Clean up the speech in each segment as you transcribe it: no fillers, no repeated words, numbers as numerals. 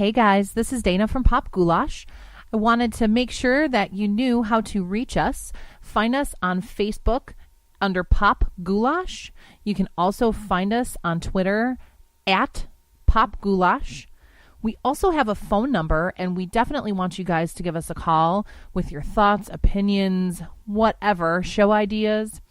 Hey guys, this is Dana from Pop Goulash. I wanted to make sure that you knew how to reach us. Find us on Facebook under Pop Goulash. You can also find us on Twitter at Pop Goulash. We also have a phone number, and we definitely want you guys to give us a call with your thoughts, opinions, whatever, show ideas.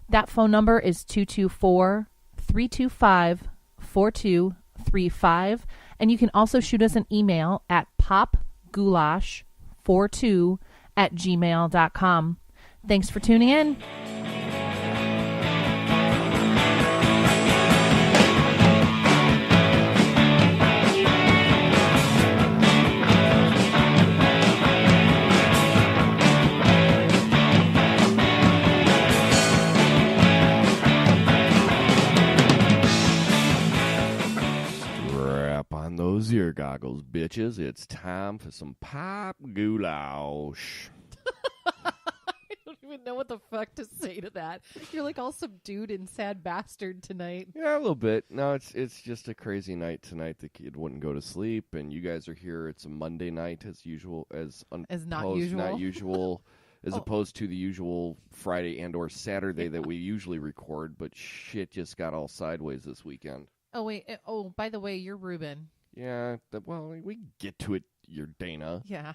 That phone number is 224-325-4235. And you can also shoot us an email at popgoulash42@gmail.com. Thanks for tuning in. Those ear goggles, bitches. It's time for some pop goulash. I don't even know what the fuck to say to that. You're like all subdued and sad bastard tonight. Yeah, a little bit. No, it's just a crazy night tonight. The kid wouldn't go to sleep, and you guys are here. It's a Monday night as usual, as not usual, as opposed to the usual Friday and or Saturday that we usually record. But shit just got all sideways this weekend. Oh wait. Oh, by the way, you're Ruben. Yeah, well, we get to it, you're Dana. Yeah.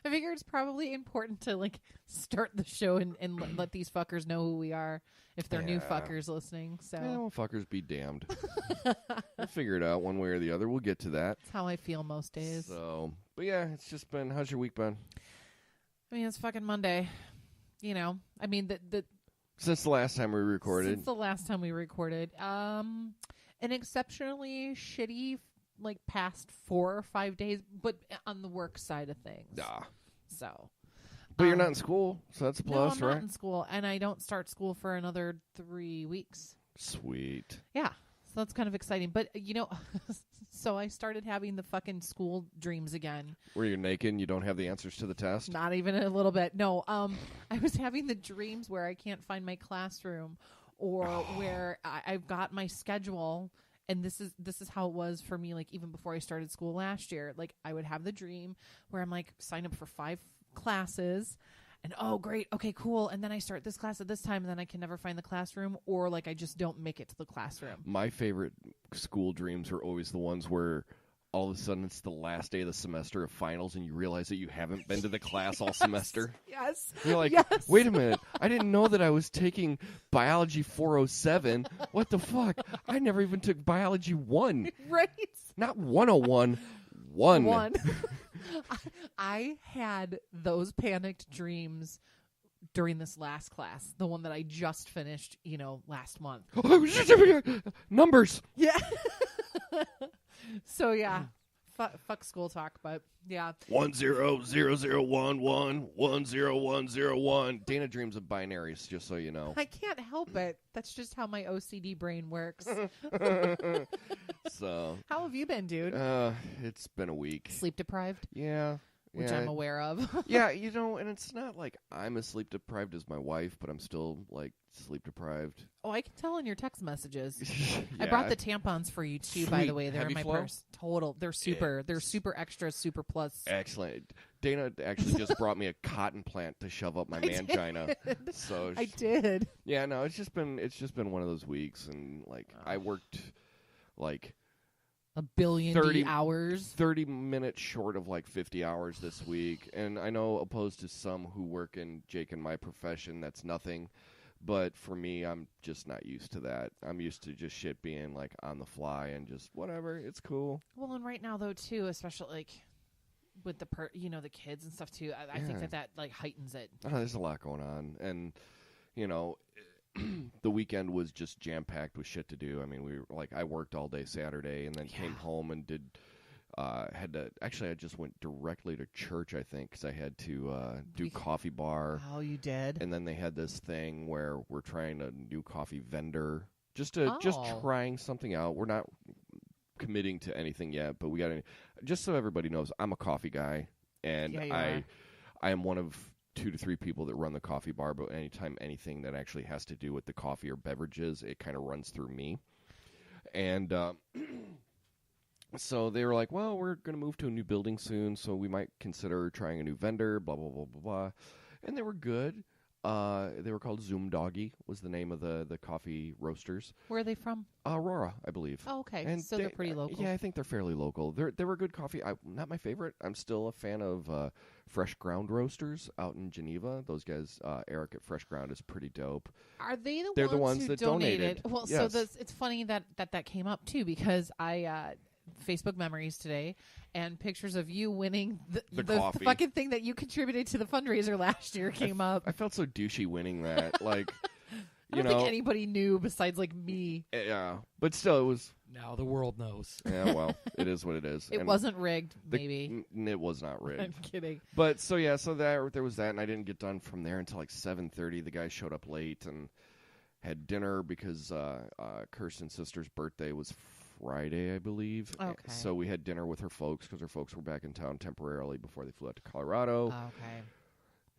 I figure it's probably important to, start the show and let these fuckers know who we are if they're new fuckers listening. So. Yeah, well, fuckers be damned. We'll figure it out one way or the other. We'll get to that. That's how I feel most days. So, but yeah, it's just been, how's your week been? I mean, it's fucking Monday. You know, I mean, Since the last time we recorded. An exceptionally shitty past 4 or 5 days, but on the work side of things. So. But you're not in school, so that's a plus, no, I'm right? not in school, and I don't start school for another 3 weeks. Sweet. Yeah, so that's kind of exciting. But, so I started having the fucking school dreams again. Where you're naked and you don't have the answers to the test? Not even a little bit. No, I was having the dreams where I can't find my classroom or where I've got my schedule. And this is how it was for me, even before I started school last year. I would have the dream where I'm sign up for 5 classes and oh great, okay, cool. And then I start this class at this time and then I can never find the classroom or I just don't make it to the classroom. My favorite school dreams are always the ones where all of a sudden it's the last day of the semester of finals and you realize that you haven't been to the class all semester. Yes. You're like, wait a minute. I didn't know that I was taking Biology 407. What the fuck? I never even took Biology 1. Right. Not 101. 1. I had those panicked dreams during this last class, the one that I just finished, last month. Numbers. Yeah. So yeah, fuck school talk, but yeah. 10011101101. Dana dreams of binaries, just so you know. I can't help it. That's just how my OCD brain works. So. How have you been, dude? It's been a week. Sleep deprived? Yeah. Which I'm aware of. Yeah, and it's not like I'm as sleep deprived as my wife, but I'm still sleep deprived. Oh, I can tell in your text messages. Yeah. I brought the tampons for you too, Sweet. by the way. They're Heavy in my flow? purse. Total. They're super. They're super extra, super plus. Excellent. Dana actually just brought me a cotton plant to shove up my mangina. So I did. Yeah, no, it's just been one of those weeks, and I worked a billion 30 hours. 30 minutes short of 50 hours this week. And I know opposed to some who work in Jake and my profession, that's nothing. But for me, I'm just not used to that. I'm used to just shit being on the fly and just whatever. It's cool. Well, and right now though too, especially with the the kids and stuff too, I think that heightens it. Oh, there's a lot going on. And the weekend was just jam-packed with shit to do. I mean, I worked all day Saturday and then came home and I just went directly to church, I think, because I had to do coffee bar. Oh, you did? And then they had this thing where we're trying a new coffee vendor, just trying something out. We're not committing to anything yet, but we got to, just so everybody knows, I'm a coffee guy, and I am one of 2 to 3 people that run the coffee bar, but anytime anything that actually has to do with the coffee or beverages, it kind of runs through me. And So they were like, well, we're going to move to a new building soon, so we might consider trying a new vendor, blah, blah, blah, blah, blah. And they were good. They were called Zoom Doggy was the name of the coffee roasters. Where are they from? Aurora, I believe. Oh, okay. And so they're pretty local. Yeah, I think they're fairly local. They were good coffee. Not my favorite. I'm still a fan of Fresh Ground Roasters out in Geneva. Those guys, Eric at Fresh Ground is pretty dope. Are they They're the the ones ones who that donated? donated. Well, Yes. so it's funny that came up too, because I Facebook memories today and pictures of you winning the coffee. fucking thing that you contributed to the fundraiser last year came up. I felt so douchey winning that. Like, I don't think anybody knew besides like me. Yeah, but still, it was. Now the world knows. Yeah, well, it is what it is. It wasn't rigged, maybe. It was not rigged. I'm kidding. But so there was that, and I didn't get done from there until like 7:30. The guy showed up late and had dinner because Kirsten's sister's birthday was Friday, I believe. Okay. So we had dinner with her folks because her folks were back in town temporarily before they flew out to Colorado. Okay.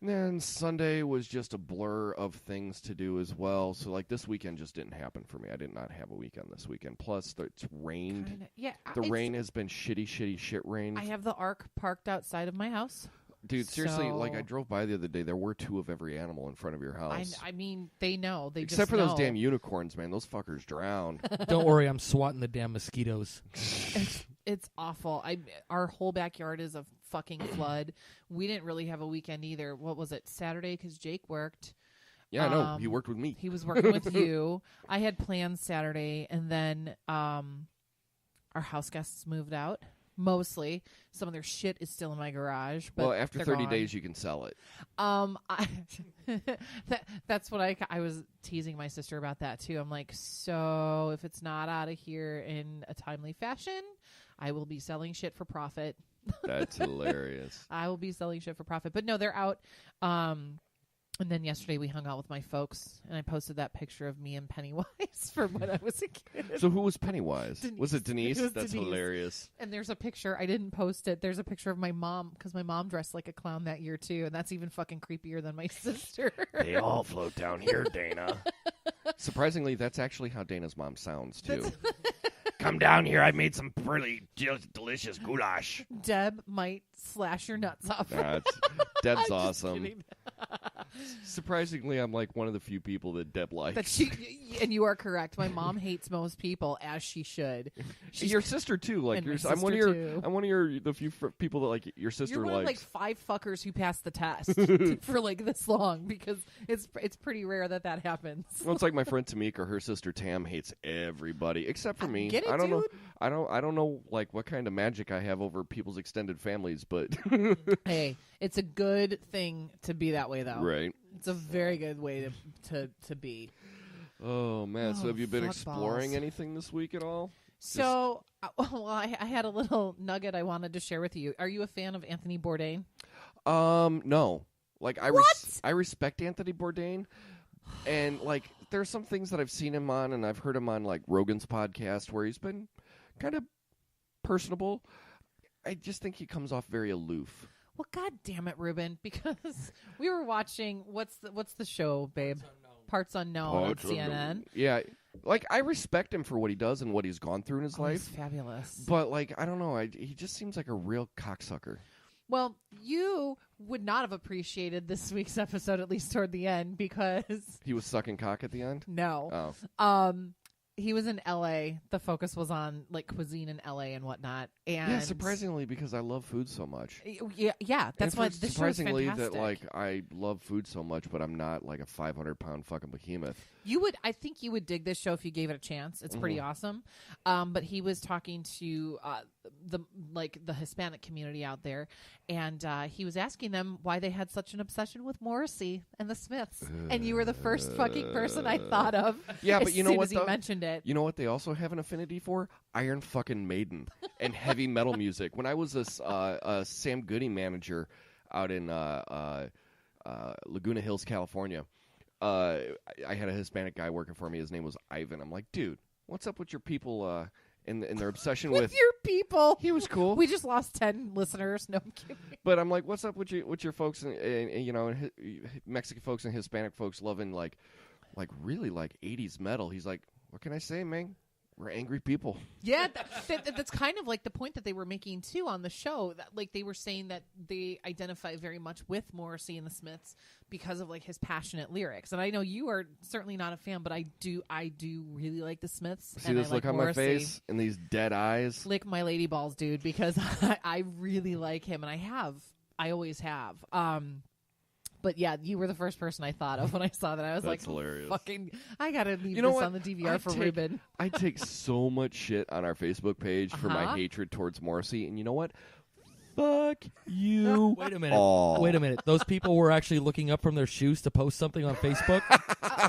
And then Sunday was just a blur of things to do as well. So like this weekend just didn't happen for me. I did not have a weekend this weekend. Plus, it's rained. Yeah. The rain has been shit rain. I have the Ark parked outside of my house. Dude, seriously, like I So- drove by the other day. There were 2 of every animal in front of your house. I mean, they know. They Except just for those know. damn unicorns, man. Those fuckers drown. Don't worry, I'm swatting the damn mosquitoes. It's awful. Our whole backyard is a fucking flood. We didn't really have a weekend either. What was it? Saturday, because Jake worked. Yeah, I know. He worked with me. He was working with you. I had plans Saturday, and then our house guests moved out. Mostly, some of their shit is still in my garage. But Well, after they're 30 gone. days, you can sell it. That's what I was teasing my sister about that too. I'm like, so if it's not out of here in a timely fashion, I will be selling shit for profit. That's hilarious. I will be selling shit for profit. But no, they're out. And then yesterday we hung out with my folks, and I posted that picture of me and Pennywise from when I was a kid. So who was Pennywise? Denise. Was it Denise? It was That's Denise. hilarious. And there's a picture. I didn't post it. There's a picture of my mom, because my mom dressed like a clown that year too, and that's even fucking creepier than my sister. They all float down here, Dana. Surprisingly, that's actually how Dana's mom sounds too. Come down here. I made some really delicious goulash. Deb might slash your nuts off. Deb's I'm just awesome. kidding. Surprisingly, I'm like one of the few people that Deb likes. And you are correct. My mom hates most people, as she should. Your sister too. Like And my I'm one of sister, your. too. I'm one of the few people that like your sister You're one of like likes. 5 fuckers who passed the test for like this long, because it's pretty rare that happens. Well, it's like my friend Tamika. Her sister Tam hates everybody except for me. Get it, I don't know. dude? I don't know like what kind of magic I have over people's extended families, but Hey, it's a good thing to be that way, though. right. It's a very good way to be. Oh man! So Oh, have you been fuck exploring balls. anything this week at all? So, I had a little nugget I wanted to share with you. Are you a fan of Anthony Bourdain? No. Like I respect Anthony Bourdain, and like there's some things that I've seen him on, and I've heard him on like Rogan's podcast where he's been kind of personable. I just think he comes off very aloof. Well, God damn it, Ruben! Because we were watching what's the show, babe? Parts Unknown on CNN. Yeah, like I respect him for what he does and what he's gone through in his life. He's fabulous. But like I don't know, he just seems like a real cocksucker. Well, you would not have appreciated this week's episode, at least toward the end, because He was sucking cock at the end. no, Oh, he was in L.A. The focus was on like cuisine in L.A. and whatnot. And yeah, surprisingly because I love food so much. Yeah, that's And why for this show is surprisingly fantastic. that like I love food so much, but I'm not like a 500-pound fucking behemoth. I think you would dig this show if you gave it a chance. It's pretty awesome. But he was talking to the Hispanic community out there, and he was asking them why they had such an obsession with Morrissey and the Smiths. And you were the first fucking person I thought of. Yeah, as but you know soon what, as he though? mentioned it. You know what they also have an affinity for? Iron fucking Maiden and heavy metal music. When I was a Sam Goody manager out in Laguna Hills, California, I had a Hispanic guy working for me. His name was Ivan. I'm like, dude, what's up with your people in their obsession with your people. He was cool. We just lost 10 listeners. No, I'm kidding. But I'm like, what's up with your folks and you know, Mexican folks and Hispanic folks loving like really like 80s metal? He's like, what can I say, man? We're angry people. Yeah, that's kind of like the point that they were making too on the show. That, like, they were saying that they identify very much with Morrissey and the Smiths because of like his passionate lyrics. And I know you are certainly not a fan, but I do really like the Smiths. See this look on my face and these dead eyes? Lick my lady balls, dude, because I really like him, and I always have. But yeah, you were the first person I thought of when I saw that. I was That's hilarious. Fucking, I gotta leave this on the DVR for Ruben. I take so much shit on our Facebook page for my hatred towards Morrissey, and you know what? Fuck you. Wait a minute. all. Wait a minute. Those people were actually looking up from their shoes to post something on Facebook?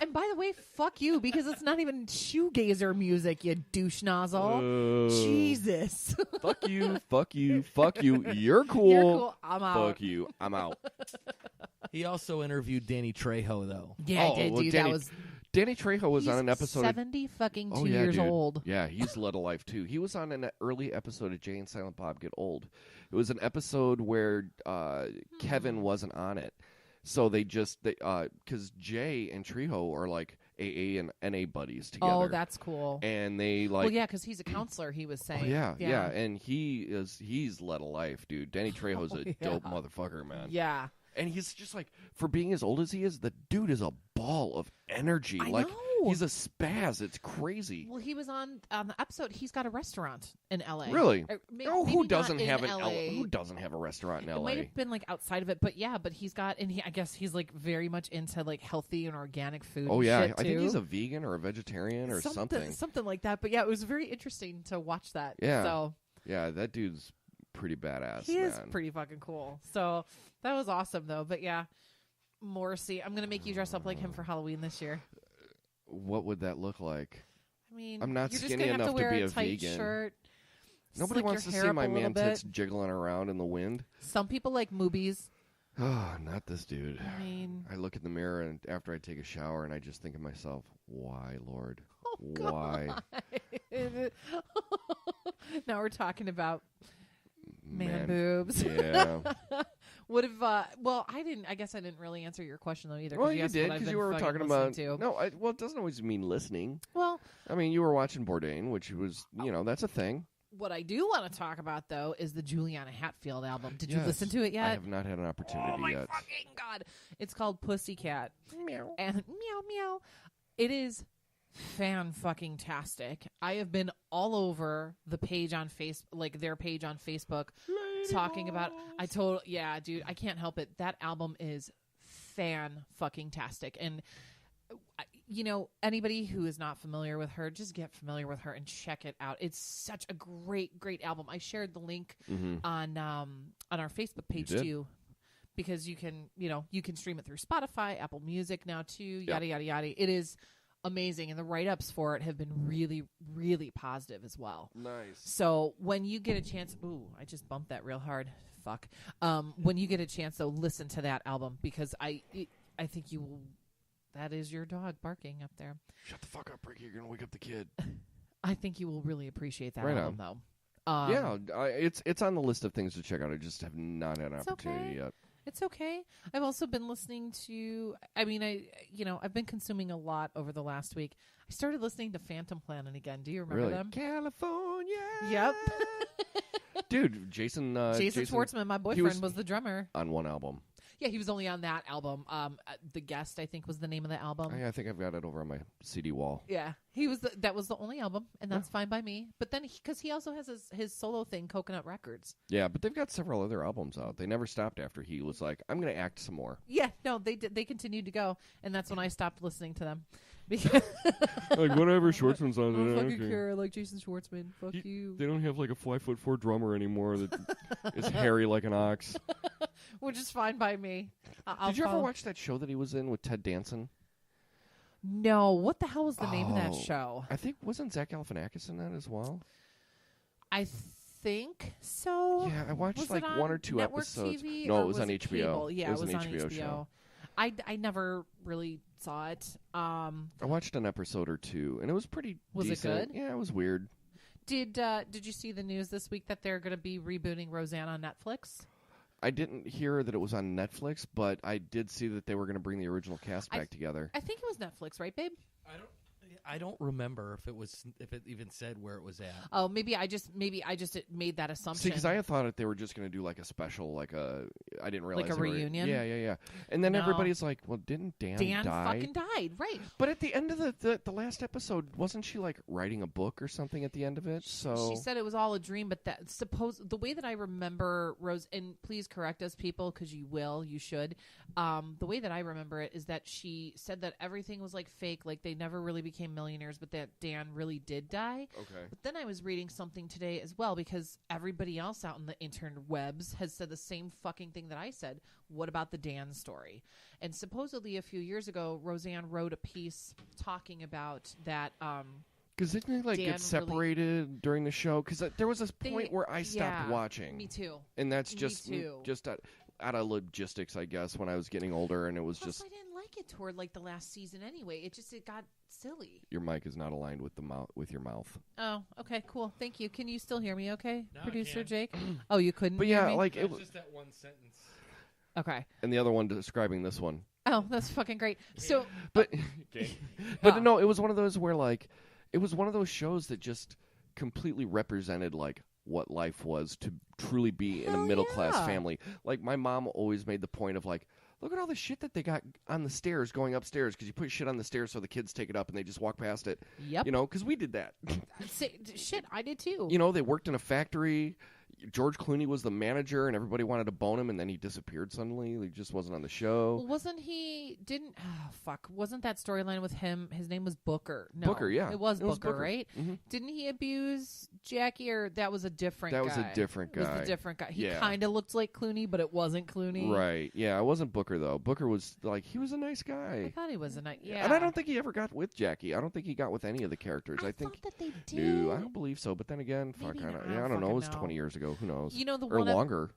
And by the way, fuck you, because it's not even shoegazer music, you douche nozzle. Jesus. Fuck you. Fuck you. Fuck you. You're cool. You're cool. I'm out. Fuck you. I'm out. He also interviewed Danny Trejo, though. Yeah, I did, dude. Danny Trejo was on an episode. 70 fucking 2 years old. Yeah, he's led a life too. He was on an early episode of Jay and Silent Bob Get Old. It was an episode where Kevin wasn't on it, so they because Jay and Trejo are like AA and NA buddies together. Oh, that's cool. And they like. Well, yeah, because he's a counselor. He was saying. Oh, yeah, and he's led a life, dude. Danny Trejo's a dope motherfucker, man. Yeah. And he's just like, for being as old as he is, the dude is a ball of energy. I like know. he's a spaz. It's crazy. Well, he was on the episode. He's got a restaurant in LA. Really? Who doesn't have who doesn't have a restaurant in LA? It might have been like outside of it, but yeah, but he's got, and I guess he's like very much into like healthy and organic food. Oh and yeah, shit, I think too. he's a vegan or a vegetarian or something like that. But yeah, it was very interesting to watch that. Yeah. So yeah, that dude's pretty badass. He is pretty fucking cool. So that was awesome, though. But yeah, Morrissey, I'm gonna make you dress up like him for Halloween this year. What would that look like? I mean, I'm not you're skinny just gonna enough have to wear to be a tight vegan. Shirt, Nobody wants to see my man tits jiggling around in the wind. Some people like movies. Oh, not this dude. I mean, I look in the mirror and after I take a shower and I just think to myself, why, Lord? oh, Why? God. Now we're talking about man boobs. Yeah. What if? Well, I guess I didn't really answer your question though either. Well, you did because you were talking about. No, well, it doesn't always mean listening. Well, I mean, you were watching Bourdain, which was, that's a thing. What I do want to talk about though is the Juliana Hatfield album. Did you listen to it yet? I have not had an opportunity yet. Oh my fucking God! It's called Pussycat. Meow. And meow meow. It is fan-fucking-tastic. I have been all over the page on their page on Facebook, talking about. Yeah, dude, I can't help it. That album is fan-fucking-tastic, and anybody who is not familiar with her, just get familiar with her and check it out. It's such a great album. I shared the link on our Facebook page too. Because you can stream it through Spotify, Apple Music now too, yada yada yada. It is amazing, and the write-ups for it have been really, really positive as well. Nice. So when you get a chance, I just bumped that real hard. Fuck. When you get a chance, though, listen to that album because I think you will. That is your dog barking up there. Shut the fuck up, Ricky. You're gonna wake up the kid. I think you will really appreciate that right album, on. though. It's on the list of things to check out. I just have not had an opportunity yet. It's okay. I've also been listening to. I mean, I've been consuming a lot over the last week. I started listening to Phantom Planet again. Do you remember them? California. Yep. Dude, Jason Schwartzman, my boyfriend, was the drummer on one album. Yeah, he was only on that album. The Guest, I think, was the name of the album. I think I've got it over on my CD wall. Yeah, that was the only album, and that's fine by me. But then, because he also has his solo thing, Coconut Records. Yeah, but they've got several other albums out. They never stopped after he was like, "I'm going to act some more." Yeah, no, they did. They continued to go, and that's when I stopped listening to them. Because like whatever Schwartzman's on. I don't fucking care. I like Jason Schwartzman. Fuck you. They don't have like a 5'4" drummer anymore that is hairy like an ox. Which is fine by me. Did you ever watch that show that he was in with Ted Danson? No. What the hell was the name of that show? I think wasn't Zach Galifianakis in that as well? I think so. Yeah, I watched was one or two Network episodes. TV, no, or it was on HBO. Cable? Yeah, it was on an HBO show. I never really saw it. I watched an episode or two, and it was pretty decent. It good? Yeah, it was weird. Did you see the news this week that they're going to be rebooting Roseanne on Netflix? I didn't hear that it was on Netflix, but I did see that they were going to bring the original cast back together. I think it was Netflix, right, babe? I don't remember if it even said where it was at. Oh, maybe I just made that assumption. See, because I had thought that they were just going to do like a special, I didn't realize. Like a reunion? Yeah. And then everybody's like, well, didn't Dan die? Dan fucking died, right. But at the end of the last episode, wasn't she like writing a book or something at the end of it? So she said it was all a dream, but the way that I remember Rose, and please correct us people, because you should. The way that I remember it is that she said that everything was like fake, like they never really became millionaires, but that Dan really did die. Okay. But then I was reading something today as well, because everybody else out in the interwebs has said the same fucking thing that I said. What about the Dan story? And supposedly a few years ago, Roseanne wrote a piece talking about that. Because didn't they get separated during the show? Because there was a point where I stopped watching. Me too. And that's just out of logistics, I guess, when I was getting older, and it was Plus, I didn't like it toward like the last season anyway. It got silly. Your mic is not aligned with your mouth. Oh, okay, cool. Thank you. Can you still hear me? Okay, no, Producer Jake. Oh, you couldn't. But hear me? like it was just that one sentence. Okay. And the other one describing this one. Oh, that's fucking great. So, but no, it was one of those where like it was one of those shows that just completely represented like what life was to truly be in a middle class family. Like my mom always made the point of like, look at all the shit that they got on the stairs going upstairs, because you put shit on the stairs so the kids take it up and they just walk past it. Yep. Because we did that. Shit, I did too. They worked in a factory. George Clooney was the manager, and everybody wanted to bone him, and then he disappeared suddenly. He just wasn't on the show. Well, wasn't that storyline with him? His name was Booker. No, Booker, yeah. It was Booker, right? Mm-hmm. Didn't he abuse Jackie, or that was a different guy? That was a different guy. It was a different guy. He kind of looked like Clooney, but it wasn't Clooney. Right. Yeah, it wasn't Booker, though. Booker was, like, he was a nice guy. I thought he was a nice, yeah. And I don't think he ever got with Jackie. I don't think he got with any of the characters. I think thought that they did. No, I don't believe so. But then again, Maybe I don't know. It was 20 years ago. Who knows? The or longer.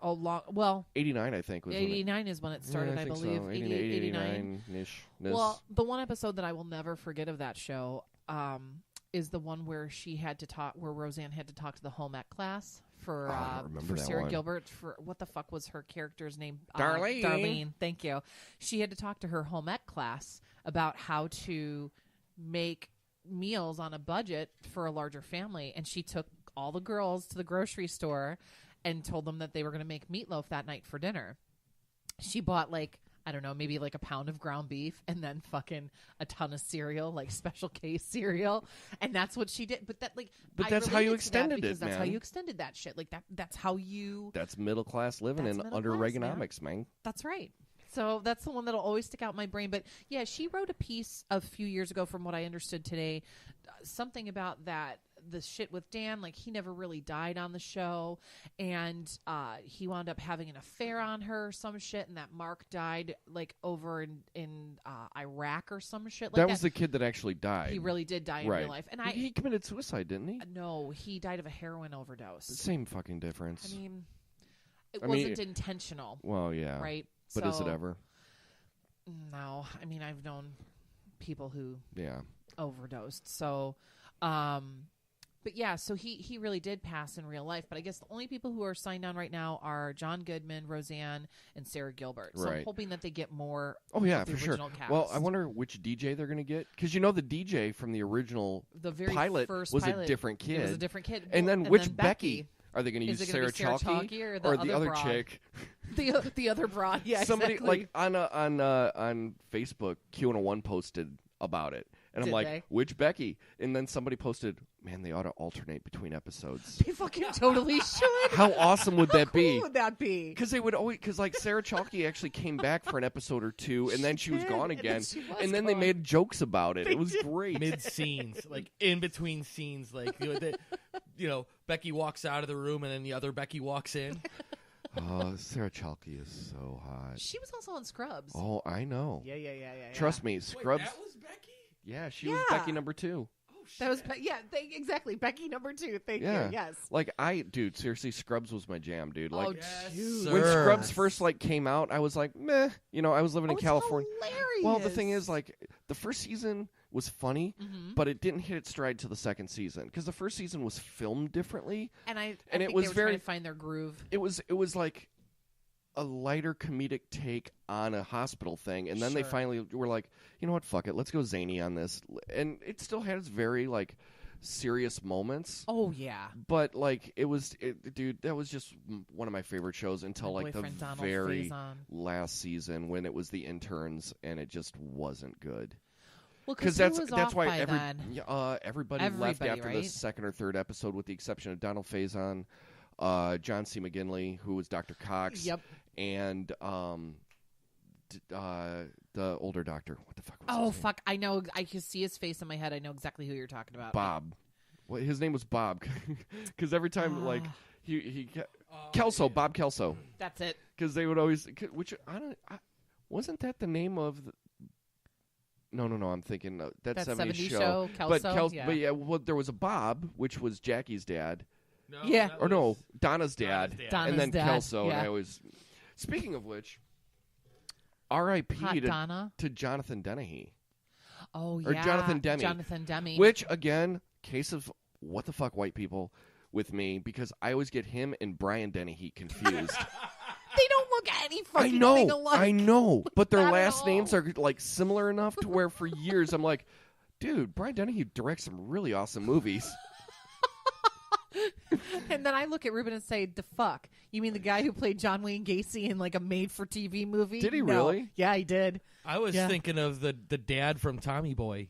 Well, 89, I think. Was 89 is when it started, I believe. So. 89-ish. Well, the one episode that I will never forget of that show is the one where where Roseanne had to talk to the home ec class for Sarah Gilbert. For what the fuck was her character's name? Darlene. Darlene. Thank you. She had to talk to her home ec class about how to make meals on a budget for a larger family, and she took all the girls to the grocery store and told them that they were going to make meatloaf that night for dinner. She bought maybe like a pound of ground beef and then fucking a ton of cereal, like Special K cereal. And that's what she did. But that's how you extended it, man. That's how you extended that shit. Like that's how you. That's middle class living and under Reaganomics, man. That's right. So that's the one that'll always stick out in my brain. But yeah, she wrote a piece a few years ago, from what I understood today, something about that. The shit with Dan, like he never really died on the show, and he wound up having an affair on her, some shit, and that Mark died like over in Iraq or some shit. Like that was the kid that actually died. He really did die in real life, and he committed suicide, didn't he? No, he died of a heroin overdose. Same fucking difference. I mean, it wasn't intentional. Well, yeah, right. But is it ever? No, I mean I've known people who overdosed. So. But yeah, so he really did pass in real life. But I guess the only people who are signed on right now are John Goodman, Roseanne, and Sarah Gilbert. So I'm hoping that they get more. Oh yeah, for sure. Cast. Well, I wonder which DJ they're going to get, because the DJ from the original pilot was a different kid. It was a different kid. And then which Becky? Are they going to use Sarah Chalke or the other broad? chick? the other broad. Yeah, somebody exactly. like on Facebook, Q101 posted about it. And I'm like, which Becky? And then somebody posted, man, they ought to alternate between episodes. They fucking totally should. How awesome would that be? How cool would that be? Because they would always, Sarah Chalke actually came back for an episode or two, and then she was gone again. And then they made jokes about it. It was great. Mid scenes, like in between scenes, like Becky walks out of the room, and then the other Becky walks in. Oh, Sarah Chalke is so hot. She was also on Scrubs. Oh, I know. Yeah. Trust me, Scrubs. Wait, that was Becky? Yeah, she was Becky number 2. Oh, shit. That was exactly Becky number 2. Thank you. Yes. Like dude, seriously, Scrubs was my jam, dude. Like dude. When Scrubs first came out, I was like, meh. I was living in California. Hilarious. Well, the thing is, the first season was funny, but it didn't hit its stride till the second season, because the first season was filmed differently, and I it think was they were very trying to find their groove. It was like a lighter comedic take on a hospital thing, and then they finally were like, you know what, fuck it, let's go zany on this. And it still has very like serious moments. Oh yeah. But like dude, that was just one of my favorite shows until like the very last season when it was the interns, and it just wasn't good. Well, because that's why everybody left after right? the second or third episode, with the exception of Donald Faison, John C. McGinley, who was Dr. Cox, and the older doctor. What the fuck was his name? Fuck! I know. I can see his face in my head. I know exactly who you're talking about. Bob. Well, his name was Bob, because every time like he Kelso, Bob Kelso. That's it. Because they would always, which wasn't that the name of the. No, I'm thinking that 70s show. Kelso, but yeah, well, there was a Bob, which was Jackie's dad. No, yeah. Or no, Donna's dad. Donna's and then dad. Kelso. Yeah. And I always. Speaking of which, R.I.P. to Jonathan Dennehy. Oh, yeah. Or Jonathan Demme. Jonathan Demme. Which, again, case of what the fuck white people with me, because I always get him and Brian Dennehy confused. They don't look any fucking thing alike. I know, but their last names are like similar enough to where for years I'm like, dude, Brian Dennehy directs some really awesome movies. And then I look at Ruben and say, the fuck? You mean the guy who played John Wayne Gacy in like a made-for-TV movie? Did he No. really? Yeah, he did. I was thinking of the dad from Tommy Boy.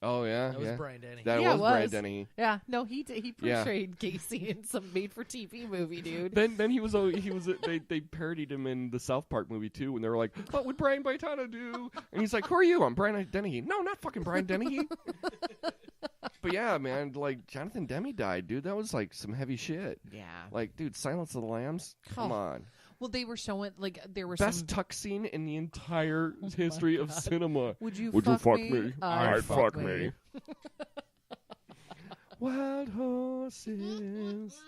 Oh yeah, That was Brian Dennehy. That was Brian Dennehy. Yeah, no, he portrayed Gacy in some made-for-TV movie, dude. Then they parodied him in the South Park movie too, when they were like, "What would Brian Boitano do?" And he's like, "Who are you? I'm Brian Dennehy." No, not fucking Brian Dennehy. But yeah, man, like Jonathan Demme died, dude. That was like some heavy shit. Yeah. Like, dude, Silence of the Lambs. Come on. Well, they were showing like there were best some tuck scene in the entire history of cinema. Would you fuck me? me? I'd fuck me. Wild horses.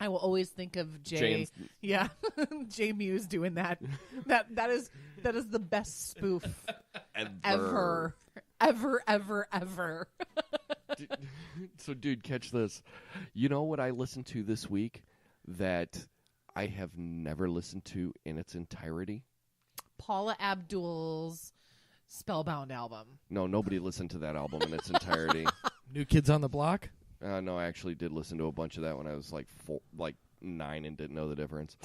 I will always think of Jay. James. Yeah, Jay Muse doing that. That is the best spoof ever. So, dude, catch this. You know what I listened to this week that I have never listened to in its entirety? Paula Abdul's Spellbound album. No, nobody listened to that album in its entirety. New Kids on the Block? No, I actually did listen to a bunch of that when I was like 9 and didn't know the difference.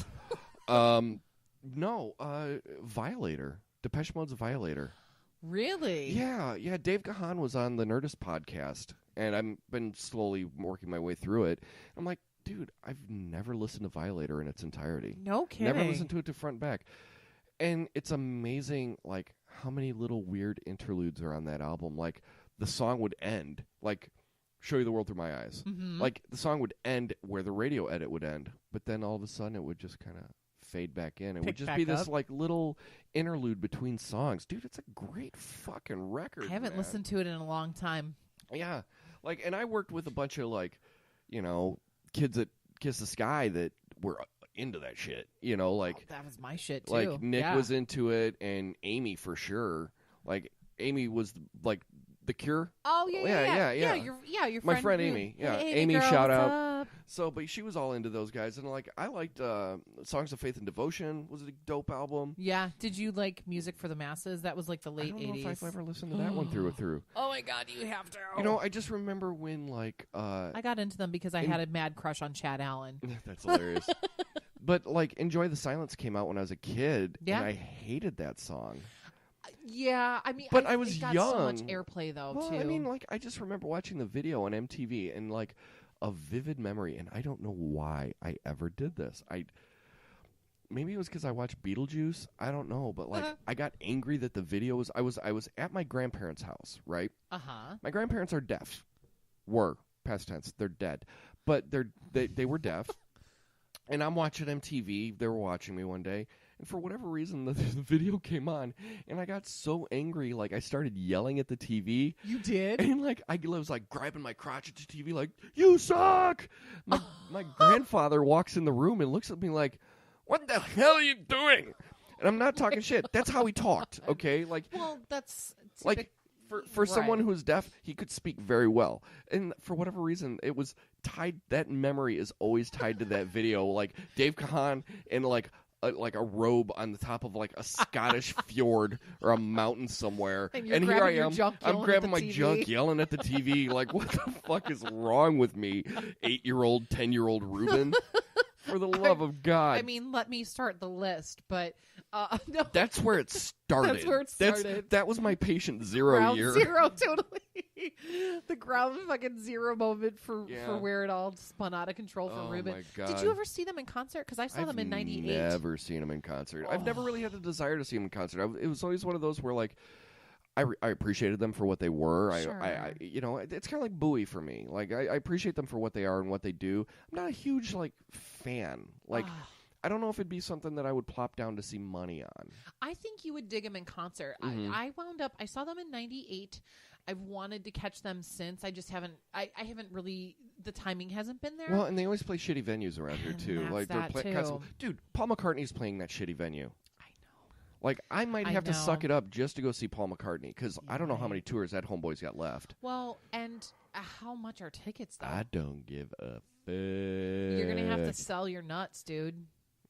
Violator. Depeche Mode's Violator. Really? Yeah. Dave Gahan was on the Nerdist podcast, and I've been slowly working my way through it. I'm like, dude, I've never listened to Violator in its entirety. No kidding. Never listened to it to front and back. And it's amazing, like, how many little weird interludes are on that album. Like, the song would end, like, Show You the World Through My Eyes. Mm-hmm. Like, the song would end where the radio edit would end, but then all of a sudden it would just kind of fade back in. It would just be this, like, little interlude between songs. Dude, it's a great fucking record, I haven't listened to it in a long time. Yeah. Like, and I worked with a bunch of, like, you know, kids at Kiss the Sky that were into that shit. You know, like... that was my shit, too. Like, Nick was into it, and Amy for sure. Like, Amy was, like, The Cure. Oh, yeah. Your my friend Amy. Yeah, hey, Amy, girl, shout what's out. up? So, but she was all into those guys, and like I liked Songs of Faith and Devotion was a dope album. Yeah. Did you like Music for the Masses? That was like the late 80s. I don't know if I've ever listened to that one through and through. Oh my God, you have to. You know, I just remember when like I got into them because I had a mad crush on Chad Allen. That's hilarious. But like Enjoy the Silence came out when I was a kid, and I hated that song. Yeah, I mean, but I was it got young. So much airplay though, well, too. I mean, like I just remember watching the video on MTV and like a vivid memory, and I don't know why I ever did this. Maybe it was because I watched Beetlejuice. I don't know, but like I got angry that the video was. I was at my grandparents' house, right? My grandparents are deaf. Were past tense. They're dead, but they were deaf. And I'm watching MTV. They were watching me one day. And for whatever reason, the video came on. And I got so angry, like, I started yelling at the TV. You did? And, like, I was, like, grabbing my crotch at the TV, like, you suck! My grandfather walks in the room and looks at me like, what the hell are you doing? And I'm not talking shit. That's how he talked, okay? Like, well, that's... Like, for someone who's deaf, he could speak very well. And for whatever reason, it was tied... That memory is always tied to that video. Like, Dave Kahan and, like, like a robe on the top of like a Scottish fjord or a mountain somewhere, and here I am. I'm grabbing my junk, yelling at the TV. Like, what the fuck is wrong with me? 8-year-old, 10-year-old Ruben. For the love of God. I mean, let me start the list, but no. That's where it started. That's where it started. That was my patient zero ground year. Zero, totally. The ground fucking zero moment for where it all spun out of control for Ruben. My God. Did you ever see them in concert? Because I saw them in '98. I've never seen them in concert. I've never really had the desire to see them in concert. It was always one of those where, like, I appreciated them for what they were. Sure. I you know, it's kind of like Bowie for me. Like, I appreciate them for what they are and what they do. I'm not a huge, like, fan. Like, I don't know if it'd be something that I would plop down to see money on. I think you would dig them in concert. Mm-hmm. I saw them in '98. I've wanted to catch them since. I just haven't. I haven't really. The timing hasn't been there. Well, and they always play shitty venues around here too. That's like that too. Dude, Paul McCartney's playing that shitty venue. I know. Like, I might have to suck it up just to go see Paul McCartney because I don't know how many tours that Homeboy's got left. Well, and how much are tickets though? I don't give a fuck. You're gonna have to sell your nuts, dude.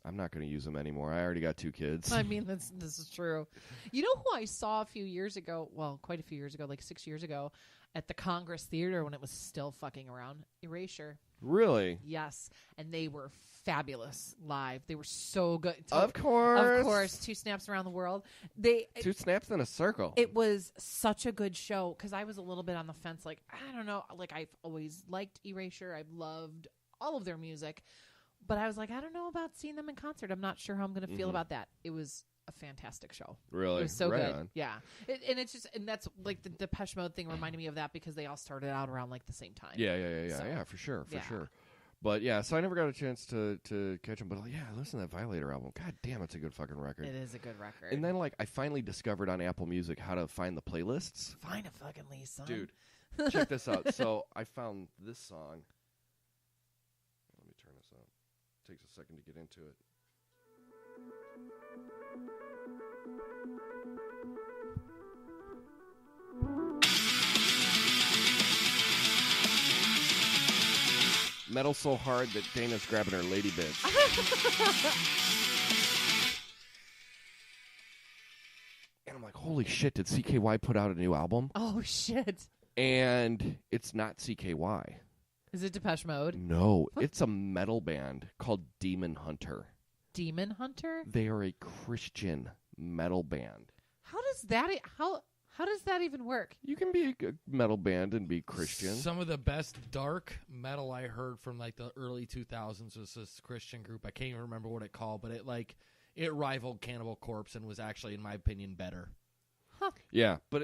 I'm not going to use them anymore. I already got 2 kids. I mean, this is true. You know who I saw a few years ago? Well, quite a few years ago, like 6 years ago, at the Congress Theater when it was still fucking around. Erasure. Really? Yes, and they were fabulous live. They were so good. Of course. Of course. 2 snaps around the world. 2 snaps in a circle. It was such a good show because I was a little bit on the fence. Like, I don't know. Like, I've always liked Erasure. I've loved all of their music. But I was like, I don't know about seeing them in concert. I'm not sure how I'm going to feel about that. It was a fantastic show. Really? It was so good. On. Yeah. And that's like the Depeche Mode thing reminded me of that because they all started out around like the same time. Yeah. So, yeah, for sure. But yeah, so I never got a chance to catch them. But yeah, listen to that Violator album. God damn, it's a good fucking record. It is a good record. And then, like, I finally discovered on Apple Music how to find the playlists. Find a fucking lease, son. Dude, check this out. So I found this song. Let me turn this up. Takes a second to get into it. Metal so hard that Dana's grabbing her lady bits. And I'm like, holy shit, did CKY put out a new album? Oh, shit. And it's not CKY. Is it Depeche Mode? No, it's a metal band called Demon Hunter. Demon Hunter? They are a Christian metal band. How does that even work? You can be a metal band and be Christian. Some of the best dark metal I heard from like the early 2000s was this Christian group. I can't even remember what it called, but it rivaled Cannibal Corpse and was actually, in my opinion, better. Huh. Yeah, but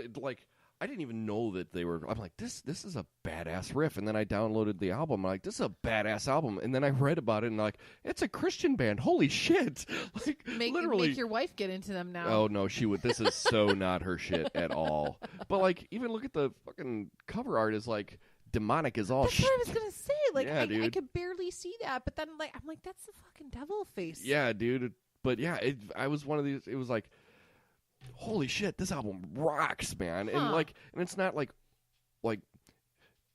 I didn't even know that they were. I'm like, this is a badass riff, and then I downloaded the album. I'm like, this is a badass album, and then I read about it, and like, it's a Christian band. Holy shit! Like, literally, make your wife get into them now. Oh no, she would. This is so not her shit at all. But like, even look at the fucking cover art. Is like demonic as all. That's what I was gonna say. Like, yeah, I could barely see that, but then like, I'm like, that's the fucking devil face. Yeah, dude. But yeah, I was one of these. It was like, holy shit, this album rocks, man. Huh. And it's not like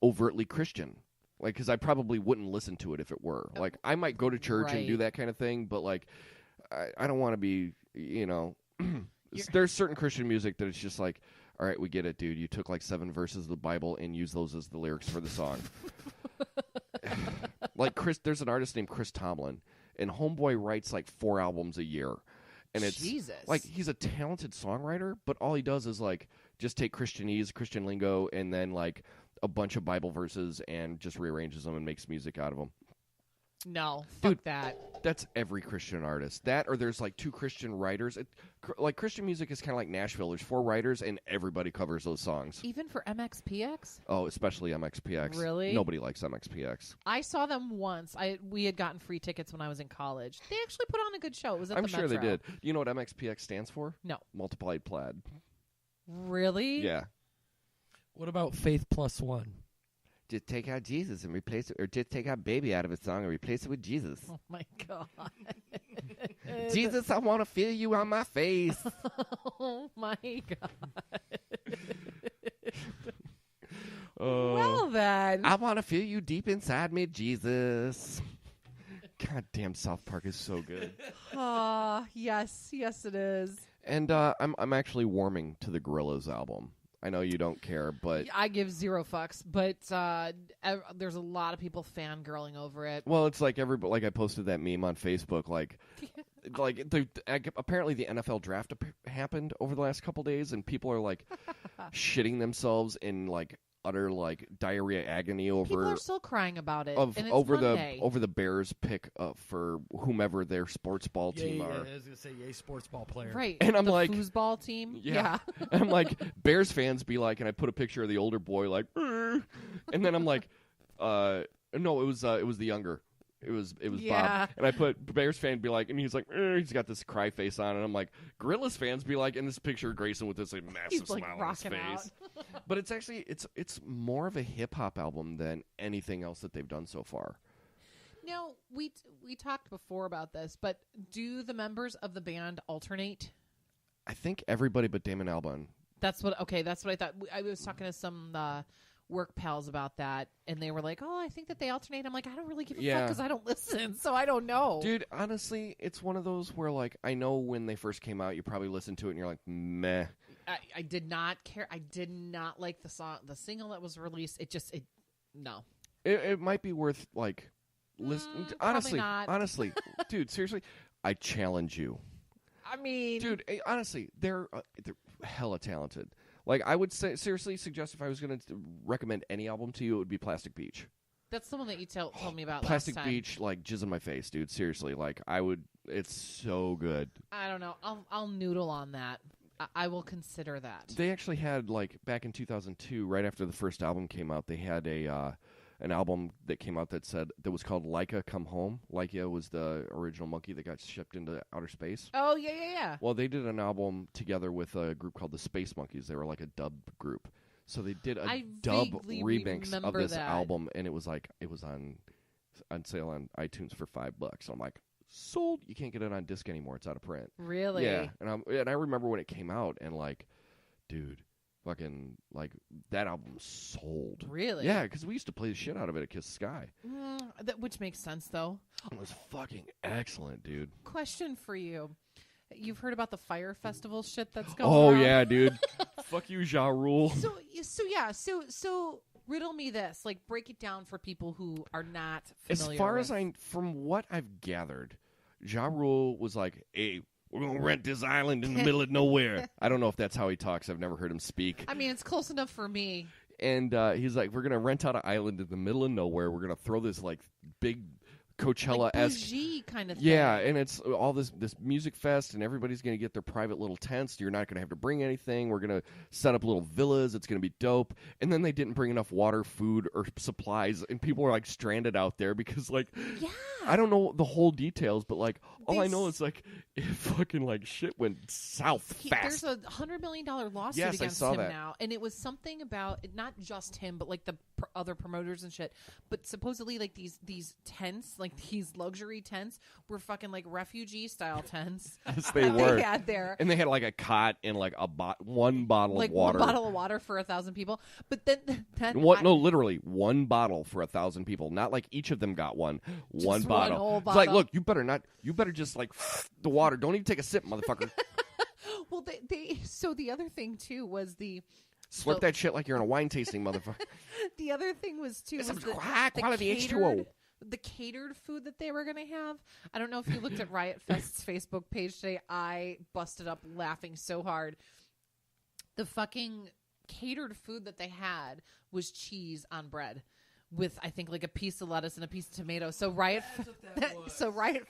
overtly Christian. Like, because I probably wouldn't listen to it if it were. Like, I might go to church and do that kind of thing, but like, I don't want to be, you know. There's certain Christian music that it's just like, all right, we get it, dude. You took like 7 verses of the Bible and used those as the lyrics for the song. Like there's an artist named Chris Tomlin, and Homeboy writes like 4 albums a year. And it's Jesus. Like, he's a talented songwriter, but all he does is like just take Christianese, Christian lingo, and then like a bunch of Bible verses and just rearranges them and makes music out of them. No, Dude, fuck that. That's every Christian artist. That, or there's like 2 Christian writers. Like, Christian music is kind of like Nashville. There's 4 writers, and everybody covers those songs. Even for MXPX? Oh, especially MXPX. Really? Nobody likes MXPX. I saw them once. We had gotten free tickets when I was in college. They actually put on a good show. It was at I'm the sure Metro. they did. You know what MXPX stands for? No. Multiplied Plaid. Really? Yeah. What about Faith Plus One? Just take out Jesus and replace it, or just take out Baby out of a song and replace it with Jesus. Oh, my God. Jesus, I want to feel you on my face. Oh, my God. Oh, well, then. I want to feel you deep inside me, Jesus. God damn, South Park is so good. Yes, it is. And I'm actually warming to the Gorillaz album. I know you don't care, but I give zero fucks. But there's a lot of people fangirling over it. Well, it's like like I posted that meme on Facebook, apparently the NFL draft happened over the last couple days, and people are like shitting themselves in like utter like diarrhea agony over. People are still crying about it. And it's over Monday. the Bears pick for whomever their sports ball team are. I was gonna say yay sports ball player. Right. And I'm the like foosball team. Yeah. And I'm like, Bears fans be like, and I put a picture of the older boy like, and then I'm like, no, it was the younger. It was Bob. And I put Bears fan be like, and he's like, he's got this cry face on, and I'm like, Gorillaz fans be like, in this picture of Grayson with this like massive smile on his face. But it's actually it's more of a hip hop album than anything else that they've done so far. Now we talked before about this, but do the members of the band alternate? I think everybody but Damon Albarn. That's what I thought. I was talking to some work pals about that, and they were like, "Oh, I think that they alternate." I'm like, I don't really give a fuck because I don't listen, so I don't know. Dude, honestly, it's one of those where like I know when they first came out, you probably listened to it and you're like, meh. I did not care. I did not like the song, the single that was released. No. It might be worth like listening. Honestly, dude, seriously, I challenge you. I mean, dude, honestly, they're hella talented. Like, I would seriously suggest if I was going to recommend any album to you, it would be Plastic Beach. That's the one that you told me about Plastic last time. Beach, like, jizz in my face, dude. Seriously, like, it's so good. I don't know. I'll noodle on that. I will consider that. They actually had, like, back in 2002, right after the first album came out, they had an album that came out that was called Laika Come Home. Laika was the original monkey that got shipped into outer space. Oh, yeah. Well, they did an album together with a group called the Space Monkeys. They were like a dub group. So they did a dub remix of this album, and it was on sale on iTunes for $5. So I'm like, sold. You can't get it on disc anymore. It's out of print. Really? Yeah. And I remember when it came out, and like, dude, fucking like that album sold. Really? Yeah, because we used to play the shit out of it at Kiss the Sky. Which makes sense, though. It was fucking excellent, dude. Question for you. You've heard about the Fyre Festival shit that's going on? Oh, yeah, dude. Fuck you, Ja Rule. So riddle me this. Like, break it down for people who are not familiar As far as from what I've gathered, Ja Rule was like, hey, we're going to rent this island in the middle of nowhere. I don't know if that's how he talks. I've never heard him speak. I mean, it's close enough for me. And he's like, we're going to rent out an island in the middle of nowhere. We're going to throw this, like, big Coachella-esque bougie kind of thing. Yeah, and it's all this music fest, and everybody's going to get their private little tents. You're not going to have to bring anything. We're going to set up little villas. It's going to be dope. And then they didn't bring enough water, food, or supplies, and people were like stranded out there because, like, I don't know the whole details, but like all I know is like it fucking like shit went south fast. There's a $100 million lawsuit against him now, and it was something about not just him, but like the other promoters and shit. But supposedly, like these tents, like these luxury tents, were fucking like refugee style tents. Yes, they were. They had there, and they had like a cot and like one bottle of water. One bottle of water for 1,000 people. But then no, literally one bottle for 1,000 people. Not like each of them got one. One bottle. Whole it's like, look, you better just like the water. Don't even take a sip, motherfucker. Well, so the other thing too was slurp that shit like you're in a wine tasting, motherfucker. The other thing was too high quality H2O. The catered food that they were going to have. I don't know if you looked at Riot Fest's Facebook page today. I busted up laughing so hard. The fucking catered food that they had was cheese on bread with, I think, like a piece of lettuce and a piece of tomato. So Riot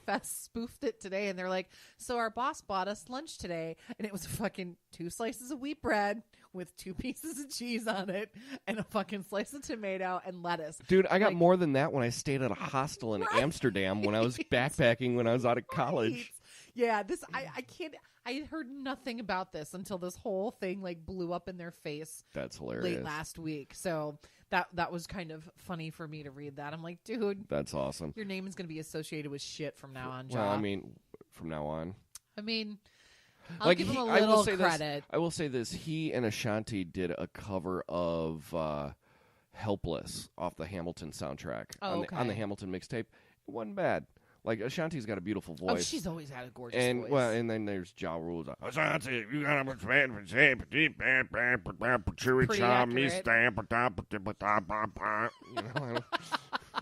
Fest spoofed it today, and they're like, so our boss bought us lunch today, and it was fucking 2 slices of wheat bread with 2 pieces of cheese on it and a fucking slice of tomato and lettuce. Dude, I got more than that when I stayed at a hostel in Amsterdam when I was backpacking when I was out of college. Yeah, I can't. I had heard nothing about this until this whole thing like blew up in their face. That's hilarious. Late last week, so that was kind of funny for me to read that. I'm like, dude, that's awesome. Your name is going to be associated with shit from now on. Well, I mean, from now on. I mean, I'll give him a little credit. I will say this: he and Ashanti did a cover of "Helpless" off the Hamilton soundtrack on the Hamilton mixtape. It wasn't bad. Like Ashanti's got a beautiful voice. Oh, she's always had a gorgeous voice. Well, and then there's Ja Rule's. Ashanti, you got a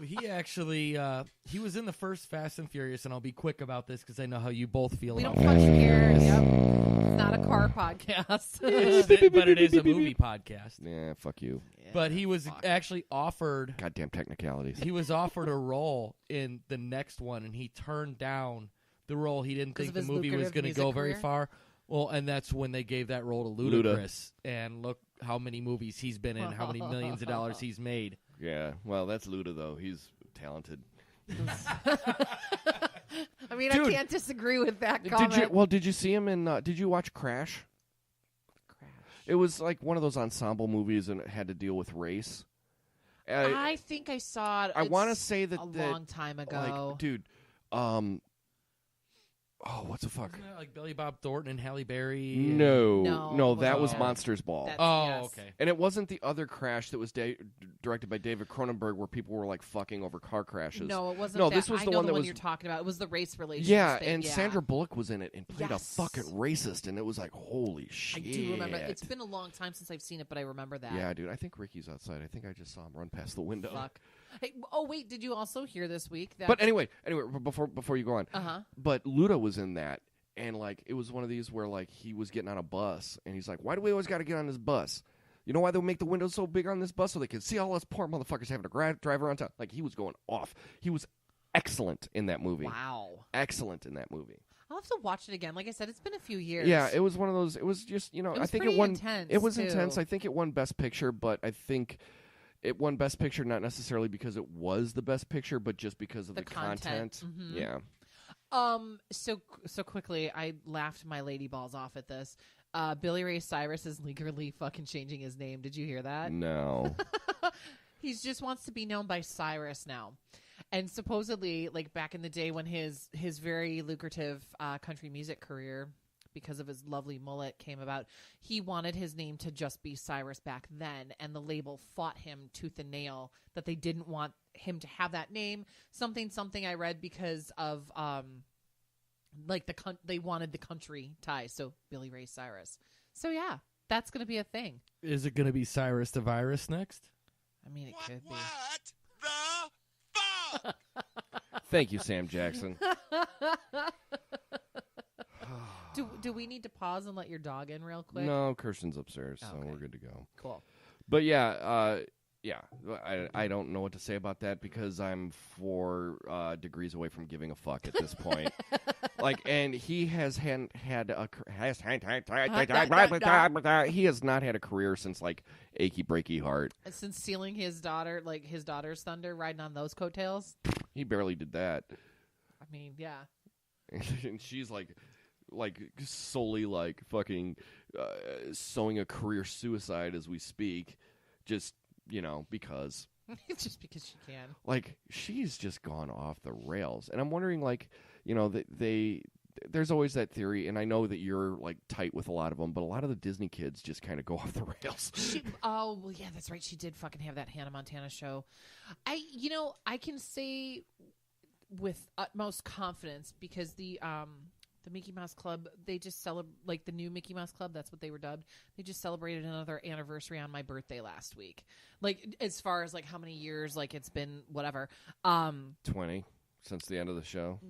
He actually he was in the first Fast and Furious, and I'll be quick about this because I know how you both feel. We about don't fuck here. Yep. It's not a car podcast. but it is a movie podcast. Yeah, fuck you. Yeah, but he was actually offered. Goddamn technicalities. He was offered a role in the next one, and he turned down the role. He didn't think the movie was going to go very far. Well, and that's when they gave that role to Ludacris. And look how many movies he's been in, how many millions of dollars he's made. Yeah, well, that's Luda, though. He's talented. I mean, dude, I can't disagree with that comment. Did you see him in, did you watch Crash? It was like one of those ensemble movies, and it had to deal with race. I think I saw it. I want to say that a long time ago. Like, dude, what's the fuck? Isn't that like Billy Bob Thornton and Halle Berry? No, that was Monsters Ball. Yes. Okay. And it wasn't the other Crash that was directed by David Cronenberg, where people were like fucking over car crashes. No, it wasn't. No, this was I the know one the that one was you're talking about. It was the race relations. Yeah, thing. and Sandra Bullock was in it and played a fucking racist, and it was like, holy shit. I do remember. It's been a long time since I've seen it, but I remember that. Yeah, dude. I think Ricky's outside. I think I just saw him run past the window. Fuck. Hey, wait, did you also hear this week that? But anyway, before you go on. But Luda was in that. And, like, it was one of these where, like, he was getting on a bus, and he's like, why do we always got to get on this bus? You know why they make the windows so big on this bus? So they can see all us poor motherfuckers having to drive around town. Like, he was going off. He was excellent in that movie. Wow. Excellent in that movie. I'll have to watch it again. Like I said, it's been a few years. Yeah, it was one of those, it was just, I think it won. Intense, it was too. intense. I think it won Best Picture, but I think it won Best Picture not necessarily because it was the Best Picture, but just because of the content. Mm-hmm. Yeah. So quickly, I laughed my lady balls off at this. Billy Ray Cyrus is legally fucking changing his name. Did you hear that? No. He just wants to be known by Cyrus now. And supposedly, like back in the day when his very lucrative country music career, because of his lovely mullet, came about, he wanted his name to just be Cyrus back then, and the label fought him tooth and nail that they didn't want him to have that name. Something I read because of they wanted the country ties, so Billy Ray Cyrus. So yeah, that's gonna be a thing. Is it gonna be Cyrus the Virus next? I mean, it could be. What the fuck? Thank you, Sam Jackson. Do we need to pause and let your dog in real quick? No, Kirsten's upstairs, so Okay. we're good to go. Cool. But yeah, I don't know what to say about that because I'm 4 degrees away from giving a fuck at this point. And he he has not had a career since like Achy Breaky Heart. Since stealing his daughter's thunder, riding on those coattails. He barely did that. I mean, yeah. And she's like solely like fucking sowing a career suicide as we speak, just because. Just because she can. Like, she's just gone off the rails, and I'm wondering, like, there's always that theory, and I know that you're like tight with a lot of them, but a lot of the Disney kids just kind of go off the rails. Well, yeah, that's right. She did fucking have that Hannah Montana show. I can say with utmost confidence because the Mickey Mouse Club, they just celebrate, the new Mickey Mouse Club, that's what they were dubbed. They just celebrated another anniversary on my birthday last week. Like, as far as like how many years, like it's been whatever. 20 since the end of the show.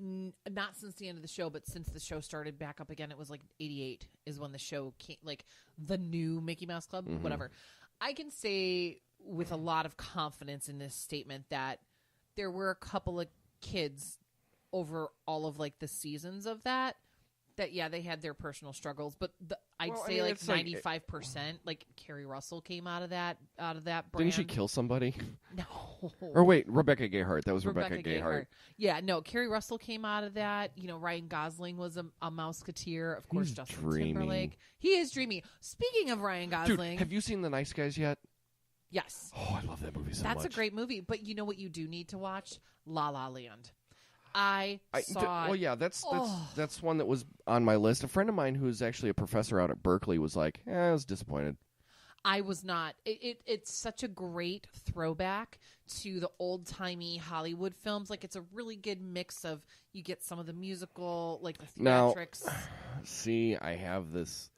Not since the end of the show, but since the show started back up again, it was like 88 is when the show came, like the new Mickey Mouse Club, whatever. I can say with a lot of confidence in this statement that there were a couple of kids over all of like the seasons of that yeah, they had their personal struggles, but I'd say like 95%. Like Carrie Russell came out of that brand. Didn't she kill somebody? No. Or wait, Rebecca Gayheart. That was Rebecca Gayheart. Yeah, no, Carrie Russell came out of that. Ryan Gosling was a Mouseketeer. Of course, Justin Timberlake. He is dreamy. Speaking of Ryan Gosling, dude, have you seen The Nice Guys yet? Yes. Oh, I love that movie so much. That's a great movie. But you know what you do need to watch? La La Land. I saw well, yeah, that's one that was on my list. A friend of mine who's actually a professor out at Berkeley was like, I was disappointed. I was not. It's such a great throwback to the old-timey Hollywood films. Like, it's a really good mix of, you get some of the musical, like the theatrics. Now, see, I have this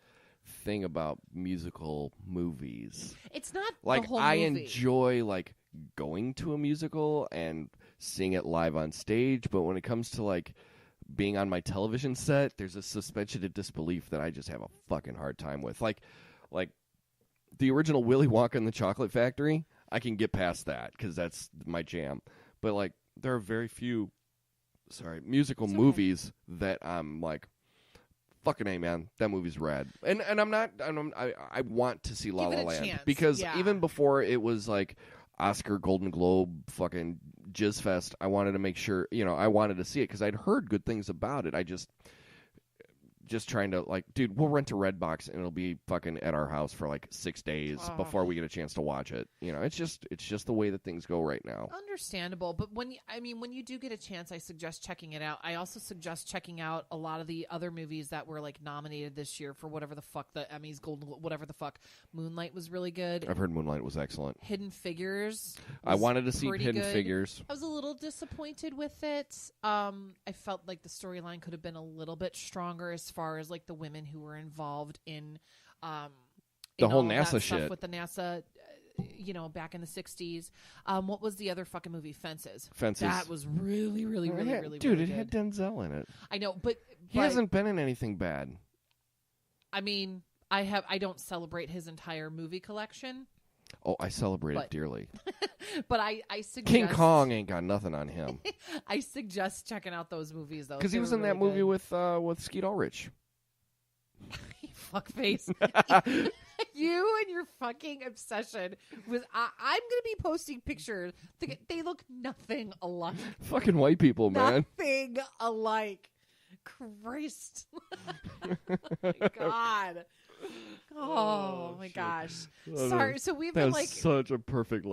thing about musical movies. It's not like the whole I movie. enjoy like going to a musical and seeing it live on stage, but when it comes to like being on my television set, there's a suspension of disbelief that I just have a fucking hard time with. Like the original Willy Wonka and the Chocolate Factory, I can get past that because that's my jam. But like, there are very few, musical movies that I'm like, fucking A, man, that movie's rad. And I want to see La La Land because even before it was like Oscar, Golden Globe, fucking Jizz Fest, I wanted to make sure, I wanted to see it because I'd heard good things about it. I just trying to like, dude, we'll rent a Redbox and it'll be fucking at our house for like 6 days before we get a chance to watch it. It's just the way that things go right now. Understandable, but when you do get a chance, I suggest checking it out. I also suggest checking out a lot of the other movies that were like nominated this year for whatever the fuck the Emmys, whatever the fuck. Moonlight was really good. I've heard Moonlight was excellent. Hidden Figures. I wanted to see Hidden Figures. I was a little disappointed with it. I felt like the storyline could have been a little bit stronger as far as like the women who were involved in the whole NASA shit with the NASA, back in the 60s. What was the other fucking movie? Fences. That was really, really, really, really, dude, really it had Denzel in it. I know, but he hasn't been in anything bad. I mean, I don't celebrate his entire movie collection. Oh, I celebrate it dearly. But I suggest King Kong ain't got nothing on him. I suggest checking out those movies though, because he was in that movie with Skeet Ulrich. Fuckface. You and your fucking obsession with I'm gonna be posting pictures. They look nothing alike. Fucking white people, man. Nothing alike. Christ. My God. Oh my gosh. Sorry. So we've been like such a perfect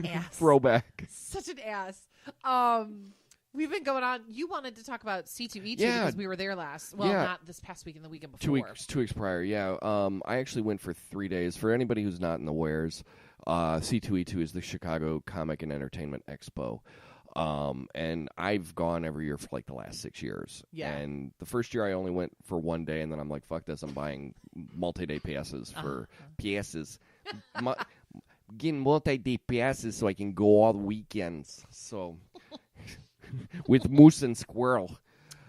ass. Throwback. Such an ass. We've been going on. You wanted to talk about C2E2 because we were there last. Well, not this past week and the weekend before. 2 weeks prior, yeah. I actually went for 3 days. For anybody who's not in the wares, C2E2 is the Chicago Comic and Entertainment Expo. And I've gone every year for like the last 6 years. Yeah. And the first year I only went for 1 day, and then I'm like, fuck this. I'm buying multi-day passes for passes. Getting multi-day passes so I can go all the weekends. So... with moose and squirrel.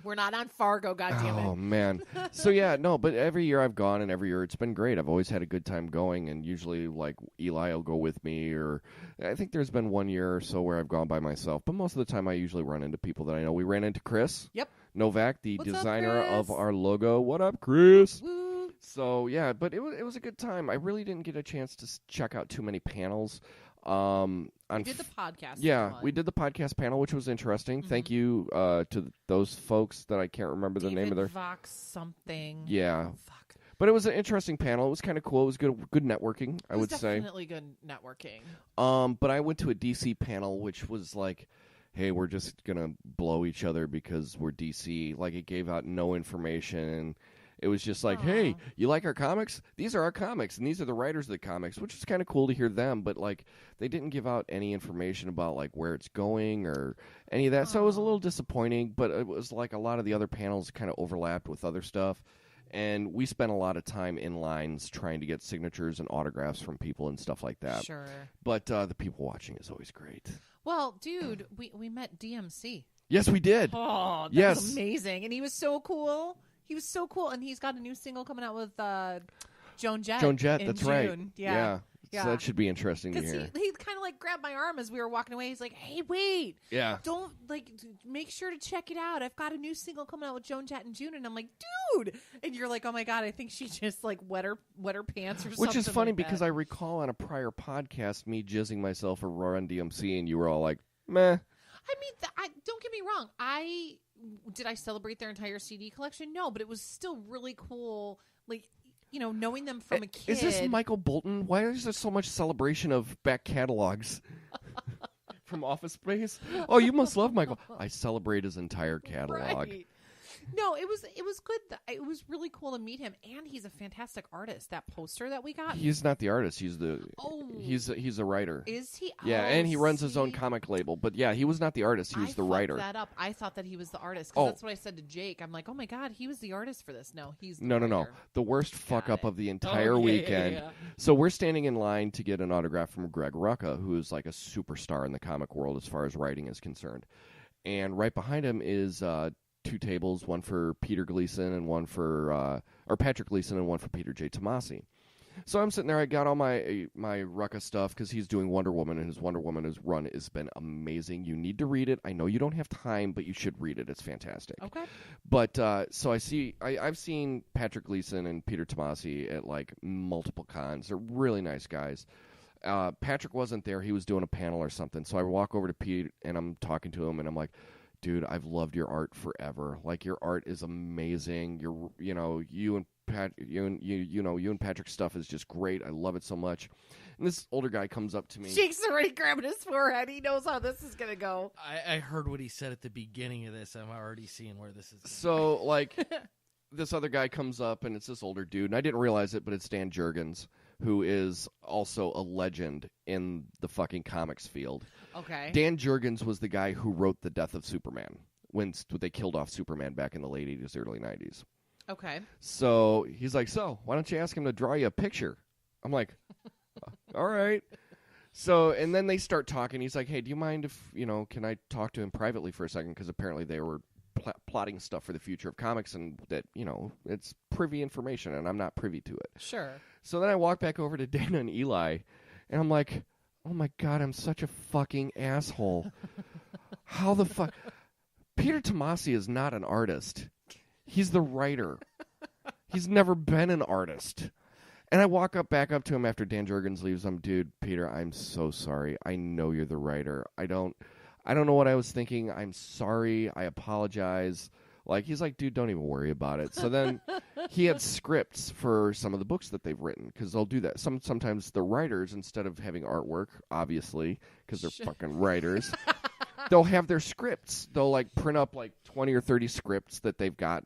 We're not on Fargo, goddammit. Oh, man. So, yeah, no, but every year I've gone, and every year it's been great. I've always had a good time going, and usually, like, Eli will go with me, or I think there's been 1 year or so where I've gone by myself, but most of the time I usually run into people that I know. We ran into Chris Novak, the designer of our logo. What up, Chris? Woo. So, yeah, but it was a good time. I really didn't get a chance to check out too many panels. We did the podcast. Yeah, we did the podcast panel, which was interesting. Mm-hmm. Thank you to those folks that I can't remember the name of their Vox something. Yeah. Oh, fuck. But it was an interesting panel. It was kind of cool. It was good networking, I would say. Definitely good networking. But I went to a DC panel, which was like, hey, we're just gonna blow each other because we're DC. Like, it gave out no information. It was just like, hey, you like our comics? These are our comics, and these are the writers of the comics, which is kind of cool to hear them. But, like, they didn't give out any information about, like, where it's going or any of that. So it was a little disappointing, but it was like a lot of the other panels kind of overlapped with other stuff. And we spent a lot of time in lines trying to get signatures and autographs from people and stuff like that. Sure. But the people watching is always great. Well, dude, we met DMC. Yes, we did. Oh, that was amazing. And he was so cool. He was so cool, and he's got a new single coming out with Joan Jett. Joan Jett, that's June. right. Yeah. So that should be interesting to hear. He kind of like grabbed my arm as we were walking away. He's like, "Hey, wait! Yeah, don't make sure to check it out. I've got a new single coming out with Joan Jett in June." And I'm like, "Dude!" And you're like, "Oh my god, I think she just like wet her pants or something." Which is funny like because that. I recall on a prior podcast me jizzing myself for Run DMC, and you were all like, "Meh." I mean, don't get me wrong. Did I celebrate their entire CD collection? No, but it was still really cool. Like, knowing them from a kid. Is this Michael Bolton? Why is there so much celebration of back catalogs from Office Space? Oh, you must love Michael. I celebrate his entire catalog. Right. No, it was good. It was really cool to meet him, and he's a fantastic artist. That poster that we got. He's not the artist. He's he's a writer. Is he? Yeah, and he runs his own comic label. But yeah, he was not the artist. He was the writer. That up. I thought that he was the artist because that's what I said to Jake. I'm like, oh my god, he was the artist for this. No, he's the writer. No. The worst fuck up of the entire weekend. Yeah. So we're standing in line to get an autograph from Greg Rucka, who is like a superstar in the comic world as far as writing is concerned. And right behind him is two tables, one for Peter Gleason and one for or Patrick Gleason and one for Peter J. Tomasi. So I'm sitting there. I got all my Rucka stuff because he's doing Wonder Woman, and his Wonder Woman run has been amazing. You need to read it. I know you don't have time, but you should read it. It's fantastic. Okay. But so I've seen Patrick Gleason and Peter Tomasi at like multiple cons. They're really nice guys. Patrick wasn't there. He was doing a panel or something. So I walk over to Pete, and I'm talking to him, and I'm like, dude, I've loved your art forever. Like, your art is amazing. You and Patrick's stuff is just great. I love it so much. And this older guy comes up to me. Jake's already grabbing his forehead. He knows how this is going to go. I heard what he said at the beginning of this. I'm already seeing where this is going. So, like, this other guy comes up, and it's this older dude. And I didn't realize it, but it's Dan Jurgens, who is also a legend in the fucking comics field. Okay. Dan Jurgens was the guy who wrote The Death of Superman when they killed off Superman back in the late 80s, early 90s. Okay. So he's like, why don't you ask him to draw you a picture? I'm like, all right. So, and then they start talking. He's like, hey, do you mind if, can I talk to him privately for a second? Because apparently they were plotting stuff for the future of comics, and that, it's privy information, and I'm not privy to it. Sure. So then I walk back over to Dana and Eli, and I'm like, oh my God, I'm such a fucking asshole. How the fuck? Peter Tomasi is not an artist. He's the writer. He's never been an artist. And I walk back up to him after Dan Jurgens leaves. Dude, Peter, I'm so sorry. I know you're the writer. I don't know what I was thinking. I'm sorry. I apologize. Like, he's like, dude, don't even worry about it. So then he had scripts for some of the books that they've written, because they'll do that. Sometimes the writers, instead of having artwork, obviously, because they're fucking writers, they'll have their scripts. They'll, like, print up, like, 20 or 30 scripts that they've got,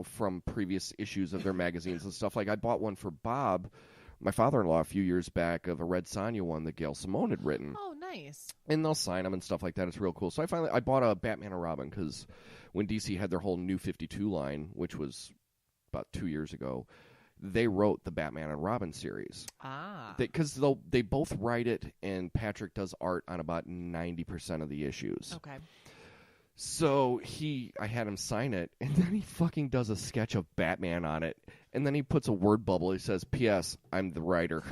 from previous issues of their magazines and stuff. Like, I bought one for Bob, my father-in-law, a few years back, of a Red Sonja one that Gail Simone had written. Oh, nice. And they'll sign them and stuff like that. It's real cool. So I bought a Batman and Robin, because when DC had their whole New 52 line, which was about 2 years ago, they wrote the Batman and Robin series. Because they both write it, and Patrick does art on about 90% of the issues. Okay. So I had him sign it, and then he fucking does a sketch of Batman on it, and then he puts a word bubble. He says, P.S., I'm the writer.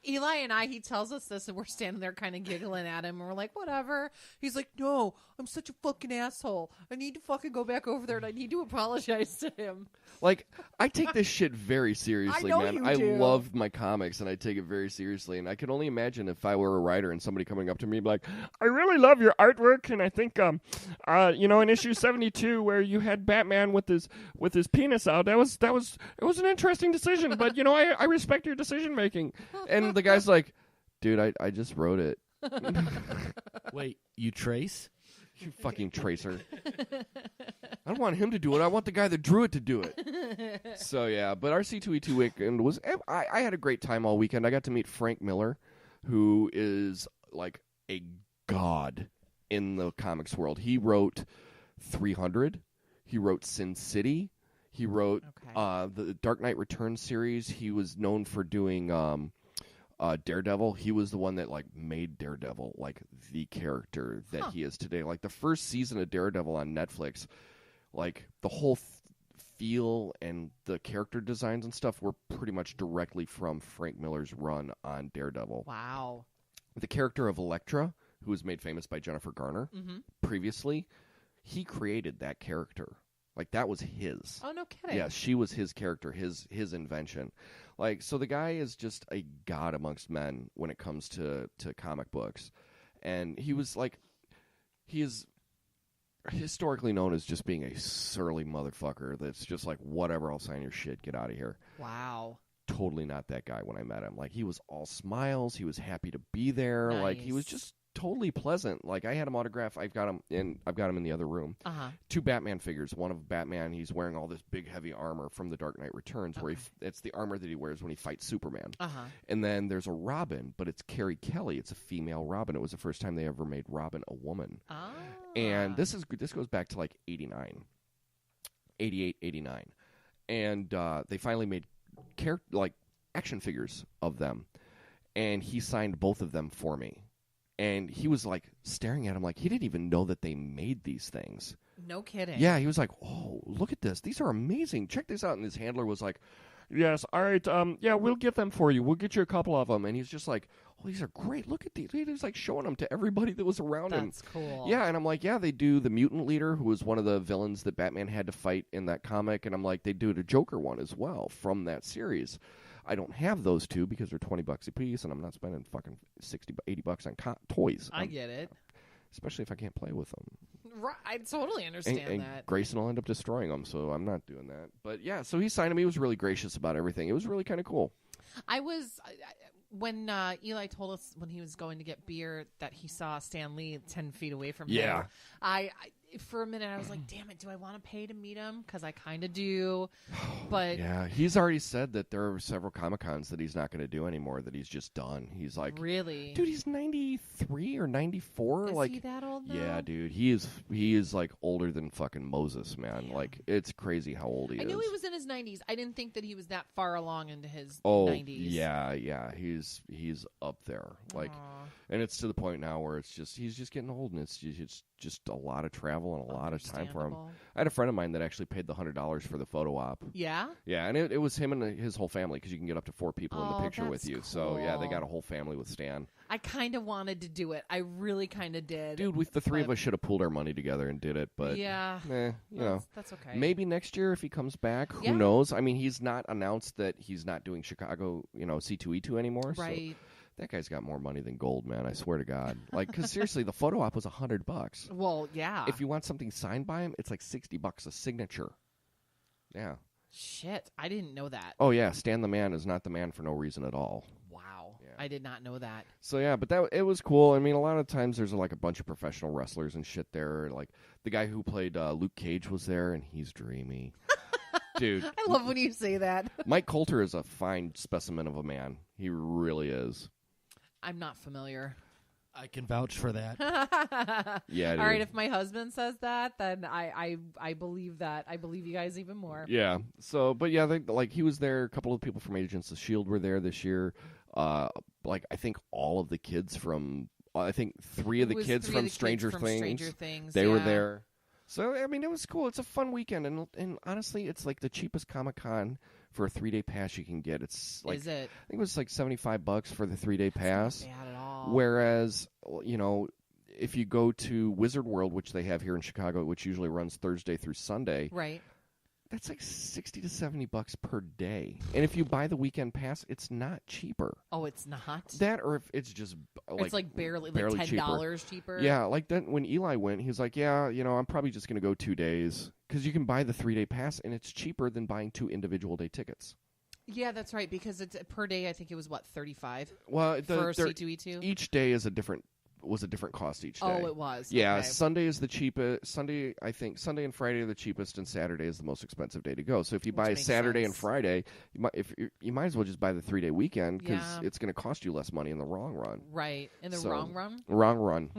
Eli and he tells us this, and we're standing there kind of giggling at him, and we're like, whatever. He's like, no, I'm such a fucking asshole. I need to fucking go back over there, and I need to apologize to him. Like, I take this shit very seriously, I know man. You I do. love my comics, and I take it very seriously, and I can only imagine if I were a writer and somebody coming up to me and be like, I really love your artwork, and I think, in issue 72 where you had Batman with his penis out, it was an interesting decision, but, I respect your decision making. And the guy's like, dude, I just wrote it. Wait, you trace? You fucking tracer. I don't want him to do it. I want the guy that drew it to do it. So, yeah. But our C2E2 weekend was... I had a great time all weekend. I got to meet Frank Miller, who is like a god in the comics world. He wrote 300. He wrote Sin City. He wrote the Dark Knight Returns series. He was known for doing... Daredevil. He was the one that made Daredevil the character that he is today. Like the first season of Daredevil on Netflix, the whole feel and the character designs and stuff were pretty much directly from Frank Miller's run on Daredevil. Wow. The character of Elektra, who was made famous by Jennifer Garner previously, he created that character. That was his. Oh, no kidding. Yeah, she was his character, his invention. So the guy is just a god amongst men when it comes to comic books. And he was he is historically known as just being a surly motherfucker that's just whatever, I'll sign your shit, get out of here. Wow. Totally not that guy when I met him. He was all smiles. He was happy to be there. Nice. He was just totally pleasant. Like, I had him autograph. I've got him in the other room. 2 Batman figures. One of Batman, he's wearing all this big heavy armor from The Dark Knight Returns, where it's the armor that he wears when he fights Superman. And then there's a Robin, but it's Carrie Kelly. It's a female Robin. It was the first time they ever made Robin a woman. And this goes back to like 88, 89. And they finally made action figures of them. And he signed both of them for me. And he was like staring at him like he didn't even know that they made these things. No kidding. Yeah, he was like, "Oh, look at this. These are amazing. Check this out." And his handler was like, "Yes, all right. Yeah, we'll get them for you. We'll get you a couple of them." And he's just like, "Oh, these are great. Look at these." He was like showing them to everybody that was around him. That's cool. Yeah, and I'm like, "Yeah, they do the mutant leader, who was one of the villains that Batman had to fight in that comic." And I'm like, "They do the Joker one as well from that series." I don't have those 2 because they're $20 a piece, and I'm not spending fucking $60, $80 on toys. I get it. Especially if I can't play with them. Right, I totally understand that. Grayson will end up destroying them, so I'm not doing that. But yeah, so he signed them. He was really gracious about everything. It was really kind of cool. When Eli told us when he was going to get beer that he saw Stan Lee 10 feet away from him. I for a minute I was like, damn it, do I want to pay to meet him? Because I kind of do. But yeah, he's already said that there are several Comic-Cons that he's not going to do anymore, that he's just done. He's like, really? Dude, he's 93 or 94. Is like, he that old now? Yeah, dude. He is like older than fucking Moses, man. Damn. Like, it's crazy how old he is. I knew he was in his 90s. I didn't think that he was that far along into his 90s. Oh, yeah. He's up there. Like, and it's to the point now where he's just getting old, and it's just a lot of travel and a lot of time for him. I had a friend of mine that actually paid the $100 for the photo op. Yeah? Yeah, and it was him and his whole family, because you can get up to 4 people in the picture with you. Cool. So, yeah, they got a whole family with Stan. I kind of wanted to do it. I really kind of did. Dude, the 3 of us should have pooled our money together and did it, but that's okay. Maybe next year if he comes back, who knows? I mean, he's not announced that he's not doing Chicago, C2E2 anymore. Right. So that guy's got more money than gold, man. I swear to God. Like, because seriously, the photo op was $100. Well, yeah. If you want something signed by him, it's like $60 a signature. Yeah. Shit, I didn't know that. Oh yeah, Stan the Man is not the man for no reason at all. Wow, yeah. I did not know that. So yeah, but it was cool. I mean, a lot of times there's like a bunch of professional wrestlers and shit there. Like the guy who played Luke Cage was there, and he's dreamy. Dude, I love when you say that. Mike Coulter is a fine specimen of a man. He really is. I'm not familiar. I can vouch for that. Yeah. Dude. All right. If my husband says that, then I believe that. I believe you guys even more. Yeah. So, but yeah, he was there. A couple of people from Agents of S.H.I.E.L.D. were there this year. I think all of the kids from, 3 of the kids from Stranger Things. They were there. So, I mean, it was cool. It's a fun weekend. And honestly, it's like the cheapest Comic-Con for a 3-day pass you can get. It's like, is it? I think it was like $75 for the 3-day pass. That's not bad at all. Whereas, if you go to Wizard World, which they have here in Chicago, which usually runs Thursday through Sunday. Right. That's like $60 to $70 per day. And if you buy the weekend pass, it's not cheaper. Oh, it's not? That, or if it's just it's like barely $10 cheaper. Yeah, like that when Eli went, he was like, yeah, I'm probably just going to go 2 days. Because you can buy the 3-day pass, and it's cheaper than buying 2 individual day tickets. Yeah, that's right, because it's per day, I think it was, $35? Well, for C2E2? Each day is a different cost each day. Oh, it was. Yeah, okay. Sunday is the cheapest. Sunday and Friday are the cheapest, and Saturday is the most expensive day to go. So if you buy Saturday and Friday, you might as well just buy the 3-day weekend, because it's going to cost you less money in the long run. Right. In the wrong run? Wrong run.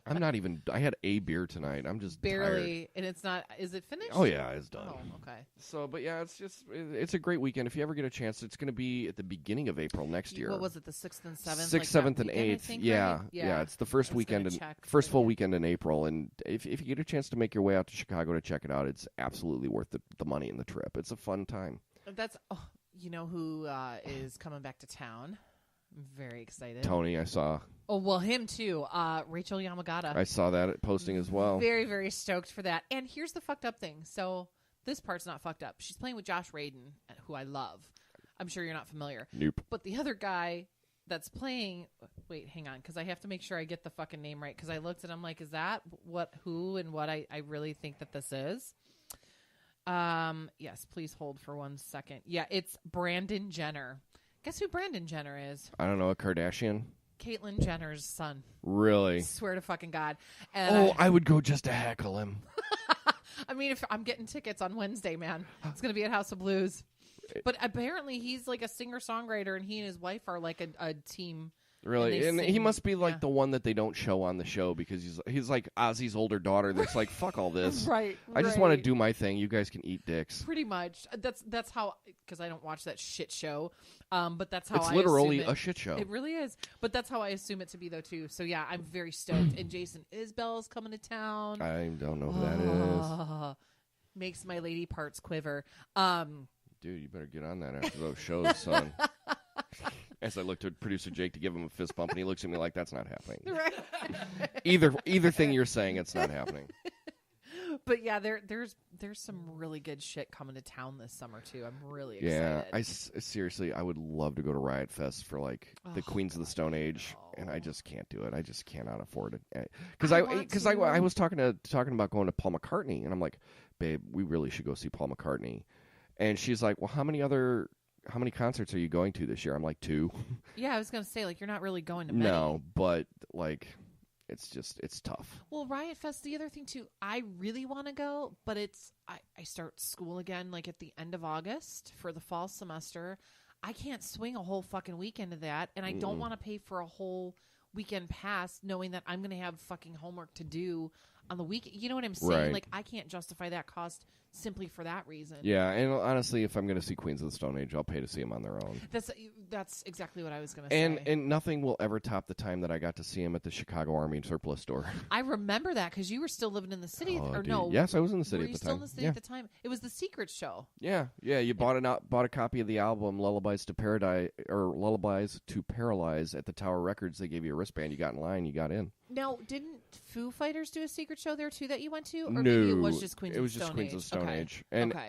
I had a beer tonight. I'm just barely, tired. And it's not, is it finished? Oh yeah, it's done. Oh, okay. So, but yeah, it's a great weekend. If you ever get a chance, it's going to be at the beginning of April next year. What was it, the 6th and 7th? 6th, 7th, and 8th. Think, yeah, right? yeah. It's the first full weekend in April. And if you get a chance to make your way out to Chicago to check it out, it's absolutely worth the money and the trip. It's a fun time. That's, who is coming back to town? I'm very excited. Tony, I saw. Oh, well, him too. Rachel Yamagata. I saw that posting as well. Very, very stoked for that. And here's the fucked up thing. So this part's not fucked up. She's playing with Josh Radin, who I love. I'm sure you're not familiar. Nope. But the other guy that's playing... Wait, hang on, because I have to make sure I get the fucking name right. Because I looked and I'm like, is that who and what I really think that this is? Yes, please hold for 1 second. Yeah, it's Brandon Jenner. Guess who Brandon Jenner is? I don't know, a Kardashian? Caitlyn Jenner's son. Really? I swear to fucking God. And I would go just to heckle him. I mean, if I'm getting tickets on Wednesday, man, it's going to be at House of Blues. But apparently he's like a singer-songwriter, and he and his wife are like a team. Really? And he must be like the one that they don't show on the show because he's like Ozzy's older daughter that's like, fuck all this. Right. I just want to do my thing. You guys can eat dicks. Pretty much. That's how, because I don't watch that shit show. But that's how it's literally a shit show. It really is. But that's how I assume it to be, though, too. So, yeah, I'm very stoked. And Jason Isbell's coming to town. I don't know who that is. Makes my lady parts quiver. Dude, you better get on that after those shows, son. As I look to producer Jake to give him a fist bump, and he looks at me like, that's not happening. Right. Either thing you're saying, it's not happening. But yeah, there's some really good shit coming to town this summer too. I'm really excited. Yeah, seriously, I would love to go to Riot Fest for like the Queens of the Stone Age, and I just can't do it. I just cannot afford it. Because I was talking about going to Paul McCartney, and I'm like, babe, we really should go see Paul McCartney. And she's like, well, how many concerts are you going to this year? I'm like, 2. Yeah, I was going to say, like, you're not really going to many. No, but, like, it's tough. Well, Riot Fest, the other thing, too, I really want to go, but I start school again, like, at the end of August for the fall semester. I can't swing a whole fucking weekend of that, and I don't want to pay for a whole weekend pass knowing that I'm going to have fucking homework to do on the weekend. You know what I'm saying? Right. Like, I can't justify that cost simply for that reason. Yeah, and honestly, if I'm going to see Queens of the Stone Age, I'll pay to see them on their own. That's exactly what I was going to say. And nothing will ever top the time that I got to see him at the Chicago Army Surplus store. I remember that because you were still living in the city, no? Yes, I was in the city at the time. Still in the city at the time? It was the Secret Show. Yeah. You bought a copy of the album Lullabies to Paradise or Lullabies to Paralyze at the Tower Records. They gave you a wristband. You got in line. You got in. Now, didn't Foo Fighters do a secret show there too that you went to, or no, maybe it was just Queens of the Stone Age? It was just Queens of the Stone Age, and okay.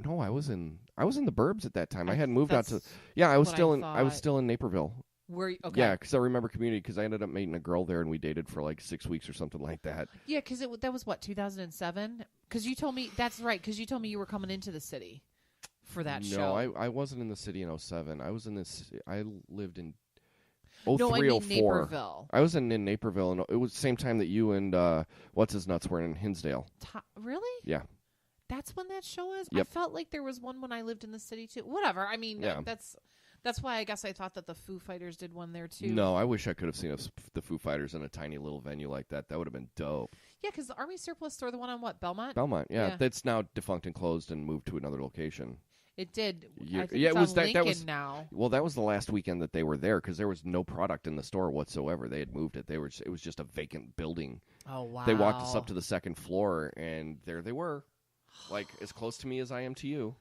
No, I was in the burbs at that time. I hadn't moved out to. Yeah, I was still in Naperville. Were you, okay? Yeah, because I remember Community because I ended up meeting a girl there and we dated for like 6 weeks or something like that. Yeah, because that was what 2007. Because you told me that's right. Because you told me you were coming into the city for that show. No, I wasn't in the city in 2007. I was in this. I lived in. No, I mean 04. Naperville. I was in Naperville, and it was the same time that you and what's his nuts were in Hinsdale. Really? Yeah. That's when that show was? Yep. I felt like there was one when I lived in the city too. Whatever. I mean, that's why I guess I thought that the Foo Fighters did one there too. No, I wish I could have seen the Foo Fighters in a tiny little venue like that. That would have been dope. Yeah, because the Army Surplus store, the one on what, Belmont? Belmont, yeah. That's now defunct and closed and moved to another location. It did. Yeah, I think it's it was on that was now. Well, that was the last weekend that they were there because there was no product in the store whatsoever. They had moved it. It was just a vacant building. Oh wow! They walked us up to the second floor, and there they were, like as close to me as I am to you.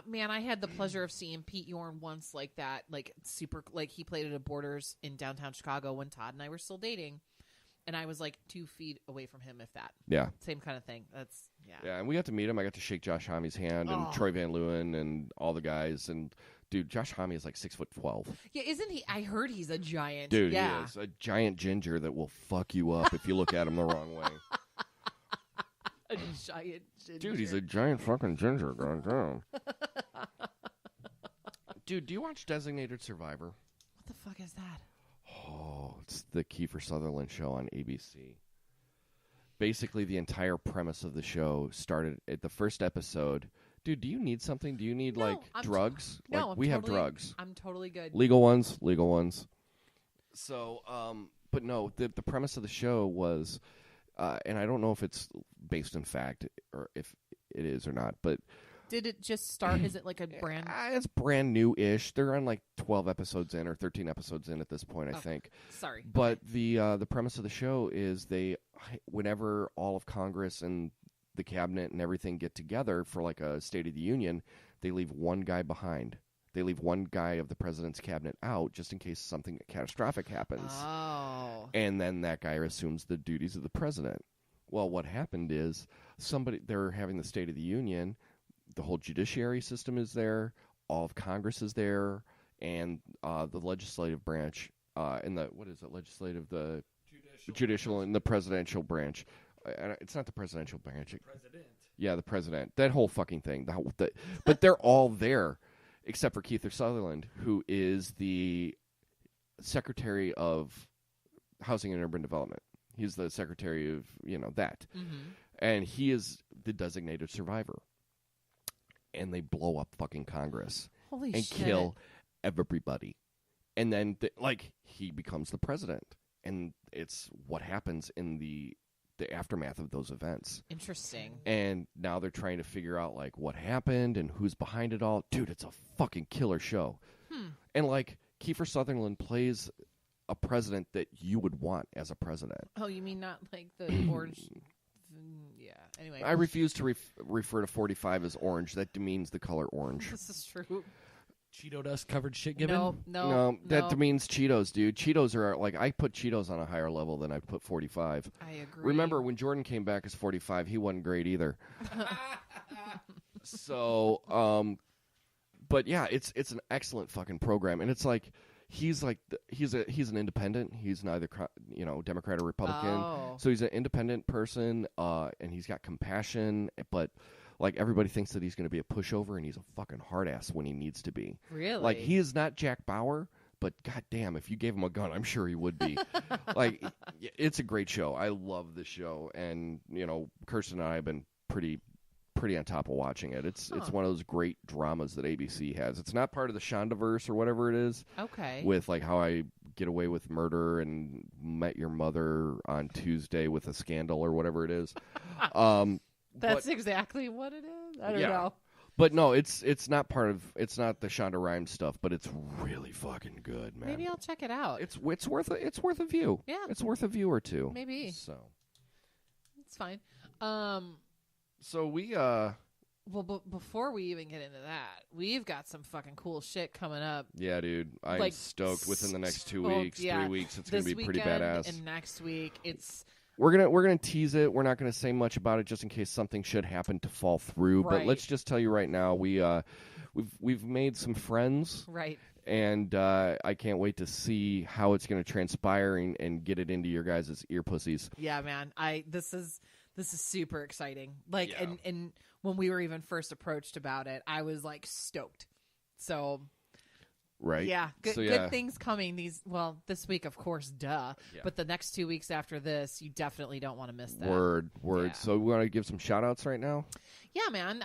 Man, I had the pleasure of seeing Pete Yorn once like that, like super, like he played at a Borders in downtown Chicago when Todd and I were still dating. And I was like 2 feet away from him, if that. Yeah. Same kind of thing. Yeah, and we got to meet him. I got to shake Josh Homme's hand and Troy Van Leeuwen and all the guys. And, dude, Josh Homme is like 6'12". Yeah, isn't he? I heard he's a giant. Dude, yeah. He is. A giant ginger that will fuck you up if you look at him the wrong way. A giant ginger. Dude, he's a giant fucking ginger. Goddamn. Dude, do you watch Designated Survivor? What the fuck is that? Oh, it's the Kiefer Sutherland show on ABC. Basically, the entire premise of the show started at the first episode. Dude, do you need something? Do you need, drugs? We have drugs. I'm totally good. Legal ones. So, but no, the premise of the show was, and I don't know if it's based in fact or if it is or not, but... Did it just start? Is it like a brand? It's brand new-ish. They're on like 12 episodes in or 13 episodes in at this point, I think. Sorry. But the premise of the show is whenever all of Congress and the cabinet and everything get together for like a State of the Union, they leave one guy behind. They leave one guy of the president's cabinet out just in case something catastrophic happens. Oh. And then that guy assumes the duties of the president. Well, what happened is they're having the State of the Union. The whole judiciary system is there, all of Congress is there, and the legislative branch, the judicial and the presidential branch. It's not the presidential branch. President. Yeah, the president. That whole fucking thing. But they're all there, except for Kiefer Sutherland, who is the Secretary of Housing and Urban Development. He's the secretary of, that. Mm-hmm. And he is the designated survivor. And they blow up fucking Congress. Holy and shit. Kill everybody. And then, he becomes the president. And it's what happens in the aftermath of those events. Interesting. And now they're trying to figure out, what happened and who's behind it all. Dude, it's a fucking killer show. And, Kiefer Sutherland plays a president that you would want as a president. Oh, you mean not like the orange? Yeah. Anyway. I refuse to refer to 45 as orange. That demeans the color orange. This is true. Cheeto dust covered shit given? No, that demeans Cheetos, dude. Cheetos are I put Cheetos on a higher level than I put 45. I agree. Remember when Jordan came back as 45, he wasn't great either. So, but yeah, it's an excellent fucking program, and it's he's an independent. He's neither Democrat or Republican. Oh. So he's an independent person, and he's got compassion, but. Everybody thinks that he's going to be a pushover, and he's a fucking hard ass when he needs to be. Really? He is not Jack Bauer, but goddamn, if you gave him a gun, I'm sure he would be. It's a great show. I love this show, and Kirsten and I have been pretty on top of watching it. It's one of those great dramas that ABC has. It's not part of the Shondaverse or whatever it is. Okay. With How I Get Away with Murder and Met Your Mother on Tuesday with a Scandal or whatever it is. That's exactly what it is. I don't know. But no, it's not the Shonda Rhimes stuff, but it's really fucking good, man. Maybe I'll check it out. It's worth a view. Yeah. It's worth a view or two. Maybe. So. It's fine. So we Well, before we even get into that, we've got some fucking cool shit coming up. Yeah, dude. I'm stoked within the next 2 weeks, 3 weeks. It's going to be pretty badass. And next week, it's... We're gonna tease it. We're not gonna say much about it just in case something should happen to fall through. Right. But let's just tell you right now, we've made some friends. Right. And I can't wait to see how it's gonna transpire and get it into your guys' ear pussies. Yeah, man. This is super exciting. And when we were even first approached about it, I was stoked. So. Right. Yeah. Good things coming. This week, of course, duh. Yeah. But the next 2 weeks after this, you definitely don't want to miss that. Word. Yeah. So we want to give some shout outs right now? Yeah, man.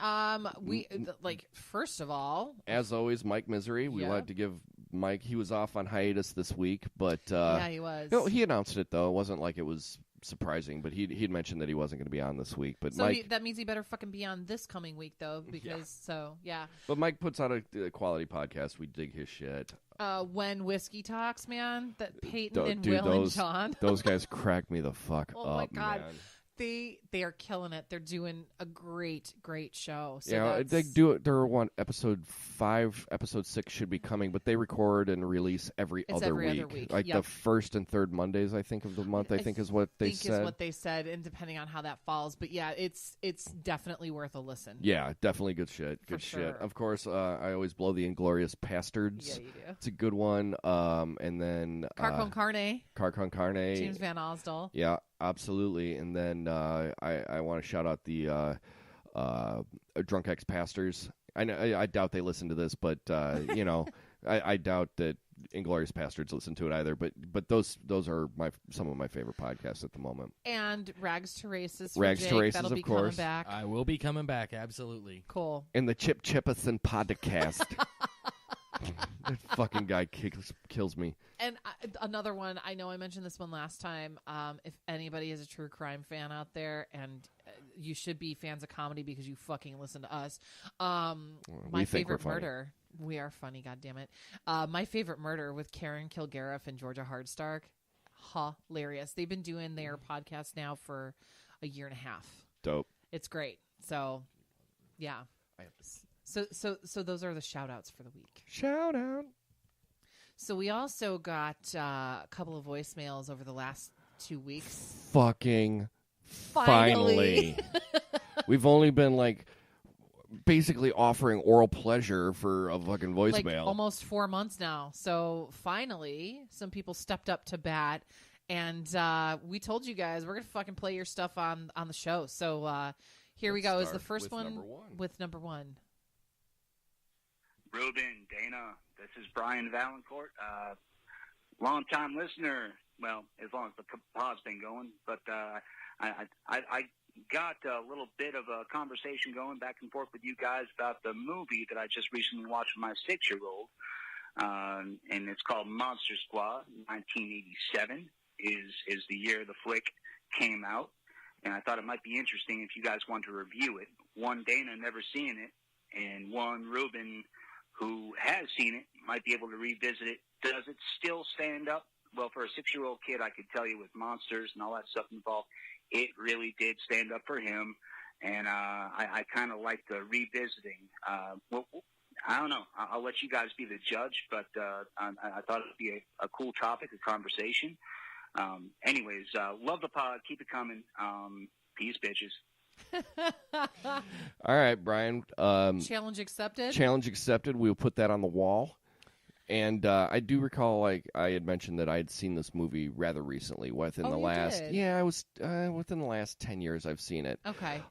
First of all, as always, Mike Misery. We like to give Mike, he was off on hiatus this week, but yeah, he was. He announced it though. It wasn't like it was surprising, but he'd mentioned that he wasn't going to be on this week. But so Mike, that means he better fucking be on this coming week though, because But Mike puts out a quality podcast. We dig his shit. When Whiskey Talks, man, that Peyton and Will and John, those guys crack me the fuck oh up. My God. Man. They are killing it. They're doing a great show. So yeah, they do it. They're episode 5, episode 6 should be coming, but they record and release every other week. Like the first and third Mondays, I think, of the month. I think is what they said. Is what they said, and depending on how that falls. But yeah, it's definitely worth a listen. Yeah, definitely good shit. Good shit. Sure. Of course, I always blow the Inglorious Bastards. Yeah, you do. It's a good one. And then Car Con Carne. James Van Osdol. Yeah. Absolutely, and then I want to shout out the Drunk Ex Pastors. I doubt they listen to this, but I doubt that Inglorious Bastards listen to it either. But those are some of my favorite podcasts at the moment. And Rags to Races. Rags to Races, that'll be of course. Coming back. I will be coming back. Absolutely. Cool. And the Chip Chippison podcast. That fucking guy kills me. And another one, I know I mentioned this one last time. If anybody is a true crime fan out there, and you should be fans of comedy because you fucking listen to us. My Favorite Murder. We are funny, goddammit. My Favorite Murder with Karen Kilgariff and Georgia Hardstark. Hilarious. They've been doing their podcast now for a year and a half. Dope. It's great. So, yeah. So those are the shout outs for the week. Shout out. So we also got a couple of voicemails over the last 2 weeks. Fucking finally. We've only been basically offering oral pleasure for a fucking voicemail. Almost 4 months now. So finally, some people stepped up to bat. And we told you guys we're going to fucking play your stuff on the show. So here we go. Is the first one with number 1. Ruben, Dana, this is Brian Valancourt. long-time listener. Well, as long as the pod's been going. But I got a little bit of a conversation going back and forth with you guys about the movie that I just recently watched with my 6-year-old. And it's called Monster Squad. 1987 is the year the flick came out. And I thought it might be interesting if you guys want to review it. One, Dana, never seen it. And one, Ruben, who has seen it, might be able to revisit it. Does it still stand up? Well, for a 6-year-old kid, I could tell you with monsters and all that stuff involved, it really did stand up for him. And I kind of like the revisiting. Well, I don't know. I'll let you guys be the judge, but I thought it would be a cool topic, a conversation. Anyways, love the pod. Keep it coming. Peace, bitches. All right, Brian. Challenge accepted. Challenge accepted. We'll put that on the wall. And I do recall, like I had mentioned, that I had seen this movie rather recently. Within the last, did? yeah, I was within the last 10 years, I've seen it. Okay.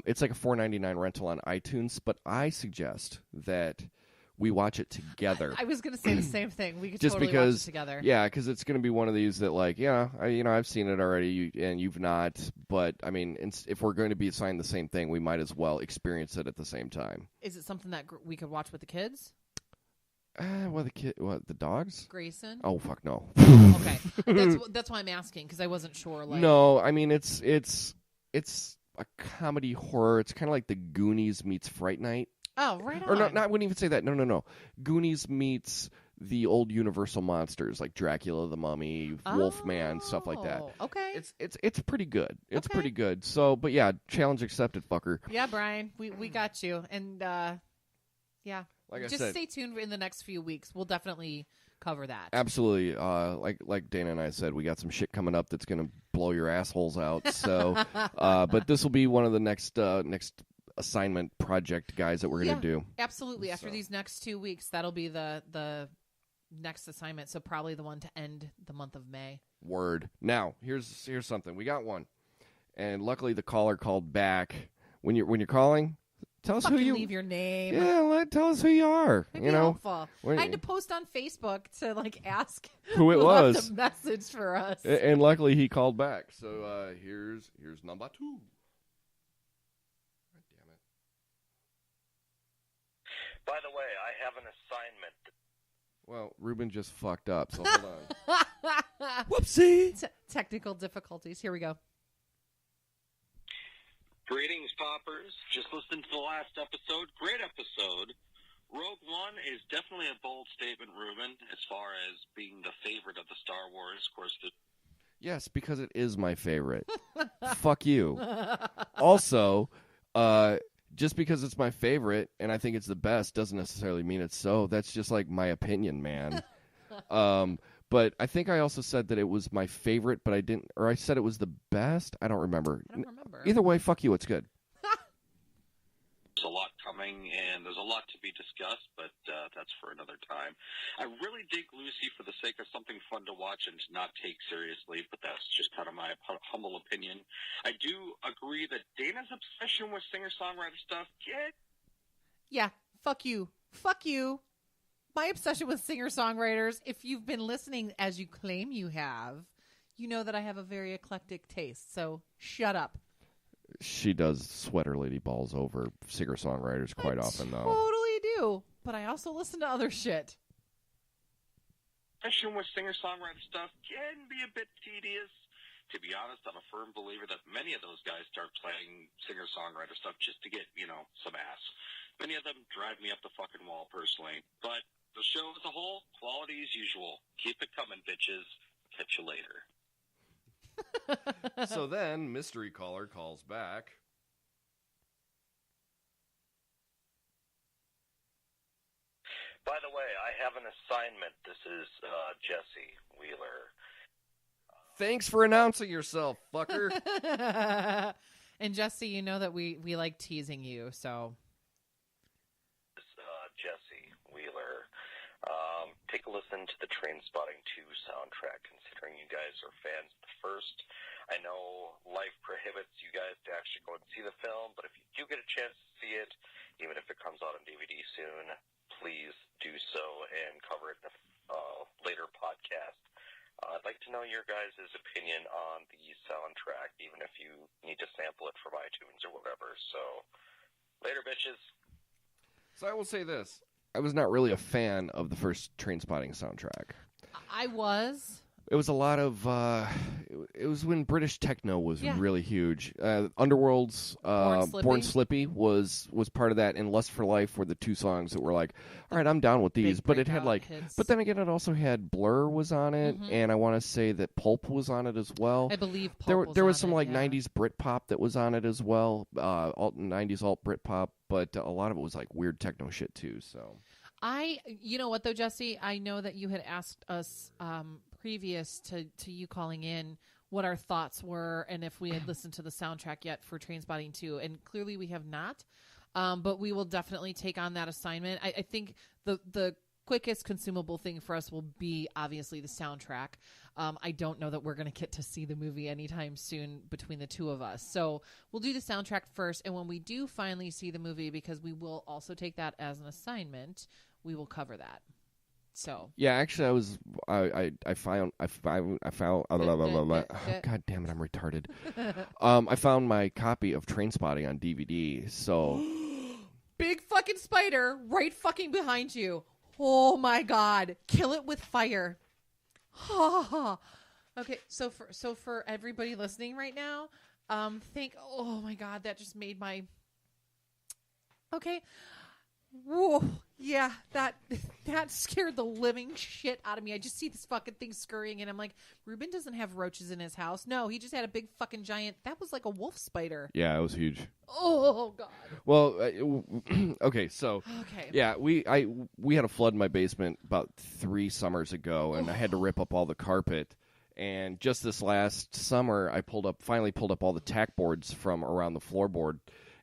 It's like a $4.99 rental on iTunes, but I suggest that we watch it together. I was going to say the same thing. We could just totally because, watch it together. Yeah, because it's going to be one of these that, like, yeah, I've seen it already, and you've not. But I mean, if we're going to be assigned the same thing, we might as well experience it at the same time. Is it something that we could watch with the kids? The dogs? Grayson? Oh, fuck no. Okay, that's why I'm asking, because I wasn't sure. Like, no, I mean it's a comedy horror. It's kind of like the Goonies meets Fright Night. Oh, right on. Or no, I wouldn't even say that. No. Goonies meets the old Universal monsters like Dracula, the Mummy, Wolfman, stuff like that. Okay. It's pretty good. It's Okay. pretty good. So, but yeah, challenge accepted, fucker. Yeah, Brian, we got you, and yeah. Like I just said, stay tuned in the next few weeks. We'll definitely cover that. Absolutely. Like Dana and I said, we got some shit coming up that's going to blow your assholes out. So, but this will be one of the next assignment project guys that we're going to do. Absolutely. After these next 2 weeks, that'll be the next assignment. So probably the one to end the month of May. Word. Now, here's something. We got one, and luckily the caller called back. When you're calling, tell us who you leave your name. Yeah, tell us who you are. It'd be helpful. I had to post on Facebook to ask who it was. Left a message for us. And luckily he called back. So here's number 2. God damn it. By the way, I have an assignment. Well, Ruben just fucked up. So hold on. Whoopsie. Technical difficulties. Here we go. Greetings, poppers. Just listened to the last episode. Great episode. Rogue One is definitely a bold statement, Ruben, as far as being the favorite of the Star Wars. Of course, yes, because it is my favorite. Fuck you. Also, just because it's my favorite and I think it's the best doesn't necessarily mean it's so. That's just like my opinion, man. But I think I also said that it was my favorite, but I didn't, or I said it was the best. I don't remember. Either way, fuck you. It's good. There's a lot coming, and there's a lot to be discussed, but that's for another time. I really dig Lucy for the sake of something fun to watch and to not take seriously, but that's just kind of my humble opinion. I do agree that Dana's obsession with singer-songwriter stuff, Yeah, fuck you. Fuck you. My obsession with singer-songwriters, if you've been listening as you claim you have, you know that I have a very eclectic taste, so shut up. She does sweater lady balls over singer-songwriters quite often, though. Totally do, but I also listen to other shit. Obsession with singer-songwriter stuff can be a bit tedious. To be honest, I'm a firm believer that many of those guys start playing singer-songwriter stuff just to get, some ass. Many of them drive me up the fucking wall, personally. But the show as a whole, quality as usual. Keep it coming, bitches. Catch you later. So then, mystery caller calls back. By the way, I have an assignment. This is Jesse Wheeler. Thanks for announcing yourself, fucker. And Jesse, you know that we like teasing you, so... Jesse Wheeler. Take a listen to the Trainspotting 2 soundtrack, considering you guys are fans of the first. I know life prohibits you guys to actually go and see the film, but if you do get a chance to see it, even if it comes out on DVD soon, please do so and cover it in a later podcast. iTunes or whatever. So, later, bitches. So I will say this. I was not really a fan of the first Trainspotting soundtrack. I was. It was a lot of, it was when British techno was really huge. Underworld's Born Slippy was part of that, and Lust for Life were the two songs that were like, all right, I'm down with these. But it had hits. But then again, it also had Blur was on it, and I want to say that Pulp was on it as well. I believe Pulp there was some 90s Britpop that was on it as well, 90s alt Britpop, but a lot of it was like weird techno shit too, so. You know what though, Jesse? I know that you had asked us previous to you calling in what our thoughts were and if we had listened to the soundtrack yet for Trainspotting 2, and clearly we have not, but we will definitely take on that assignment. I think the quickest consumable thing for us will be obviously the soundtrack. I don't know that we're going to get to see the movie anytime soon between the two of us, so we'll do the soundtrack first, and when we do finally see the movie, because we will also take that as an assignment, we will cover that. So yeah, actually, I found God damn it, I'm retarded. I found my copy of Trainspotting on DVD. So big fucking spider right fucking behind you. Oh my god, kill it with fire. Okay, so for everybody listening right now, oh my god, that just made my okay. Whoa, yeah, that scared the living shit out of me. I just see this fucking thing scurrying, and I'm like, Ruben doesn't have roaches in his house. No, he just had a big fucking giant. That was like a wolf spider. Yeah, it was huge. Oh god. Well, okay, so yeah, we had a flood in my basement about 3 summers ago, and I had to rip up all the carpet. And just this last summer, I finally pulled up all the tack boards from around the floorboard.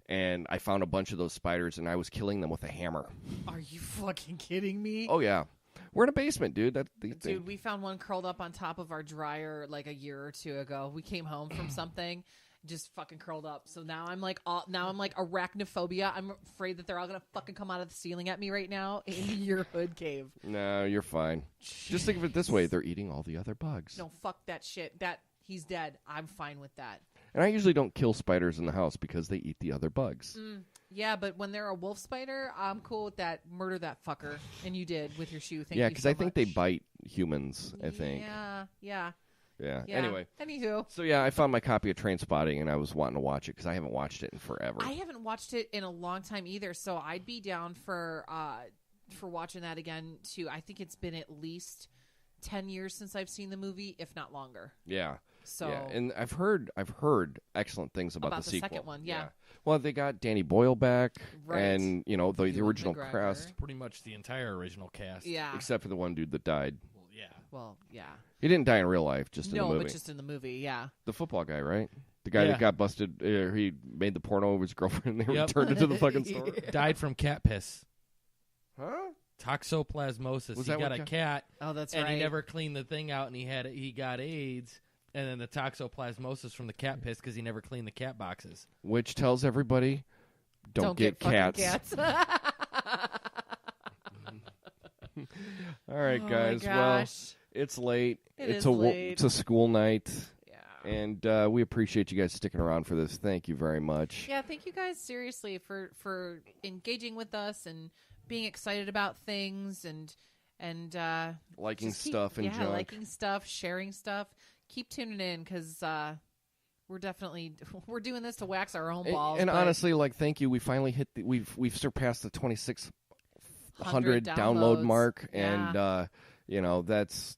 And I found a bunch of those spiders, and I was killing them with a hammer. Are you fucking kidding me? Oh, yeah. We're in a basement, dude. Dude, we found one curled up on top of our dryer like a year or two ago. We came home from something, just fucking curled up. So now I'm like arachnophobia. I'm afraid that they're all going to fucking come out of the ceiling at me right now in your hood cave. No, you're fine. Jeez. Just think of it this way. They're eating all the other bugs. No, fuck that shit. He's dead. I'm fine with that. And I usually don't kill spiders in the house because they eat the other bugs. Yeah, but when they're a wolf spider, I'm cool with that. Murder that fucker. And you did with your shoe. Thank you so much. Yeah, because I think they bite humans, I think. Yeah. Anyway. Anywho. So, yeah, I found my copy of Trainspotting, and I was wanting to watch it because I haven't watched it in forever. I haven't watched it in a long time either, so I'd be down for watching that again, too. I think it's been at least 10 years since I've seen the movie, if not longer. Yeah. So yeah, and I've heard excellent things about the sequel. Second one, yeah. Well, they got Danny Boyle back, right. And the original cast, pretty much the entire original cast, yeah, except for the one dude that died. Well, yeah. He didn't die in real life, just in the movie. No, but just in the movie, yeah. The football guy, right? The guy that got busted. He made the porno of his girlfriend, and they returned it to the fucking store. Died from cat piss. Huh? Toxoplasmosis. He got a cat. Oh, that's right. And he never cleaned the thing out, and he got AIDS. And then the toxoplasmosis from the cat piss because he never cleaned the cat boxes. Which tells everybody, don't get cats. All right, guys. Well, it's late. It's a school night. Yeah. And we appreciate you guys sticking around for this. Thank you very much. Yeah, thank you guys seriously for engaging with us and being excited about things and liking stuff and junk. Liking stuff, sharing stuff. Keep tuning in because we're doing this to wax our own balls. And honestly, thank you. We finally hit we've surpassed the 2,600 download mark, and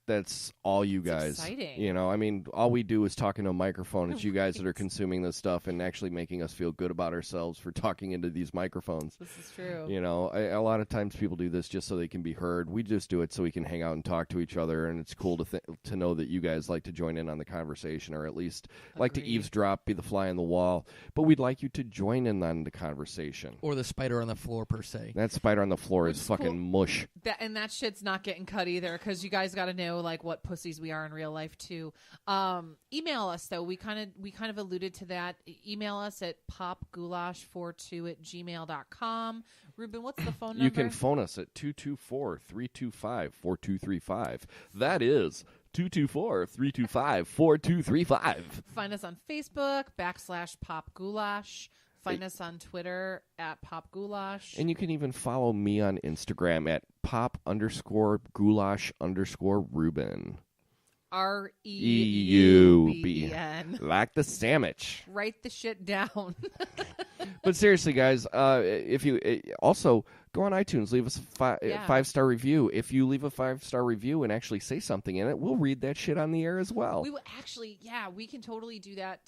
that's all you guys. It's exciting. I mean, all we do is talk into a microphone. It's you guys that are consuming this stuff and actually making us feel good about ourselves for talking into these microphones. This is true. A lot of times people do this just so they can be heard. We just do it so we can hang out and talk to each other, and it's cool to know that you guys like to join in on the conversation, or at least like to eavesdrop, be the fly on the wall. But we'd like you to join in on the conversation. Or the spider on the floor, per se. That spider on the floor is fucking cool. mush. That shit's not getting cut either, because you guys got to know what pussies we are in real life too. Email us though. We kind of alluded to that. Email us at popgoulash42@gmail.com. Ruben, what's the phone number? You can phone us at 224-325-4235. That is 224-325-4235. Find us on Facebook, /popgoulash. Find us on Twitter @popgoulash. And you can even follow me on Instagram at @pop_goulash_Ruben. REUBEN. Like the sandwich. Write the shit down. But seriously, guys, if you also go on iTunes, leave us a 5-star review. If you leave a 5-star review and actually say something in it, we'll read that shit on the air as well. We will actually, we can totally do that.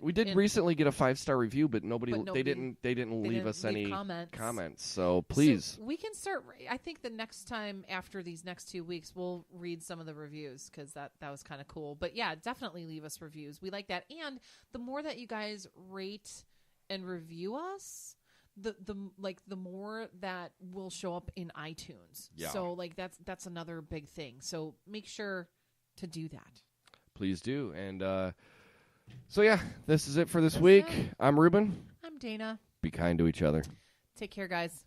We did recently get a 5-star review, but they didn't leave us any comments. So please, so we can start. I think the next time after these next 2 weeks, we'll read some of the reviews because that was kind of cool. But yeah, definitely leave us reviews. We like that, and the more that you guys rate and review us, the more that will show up in iTunes. Yeah. So that's another big thing. So make sure to do that. Please do. And so yeah, this is it for this week. I'm Ruben. I'm Dana. Be kind to each other. Take care, guys.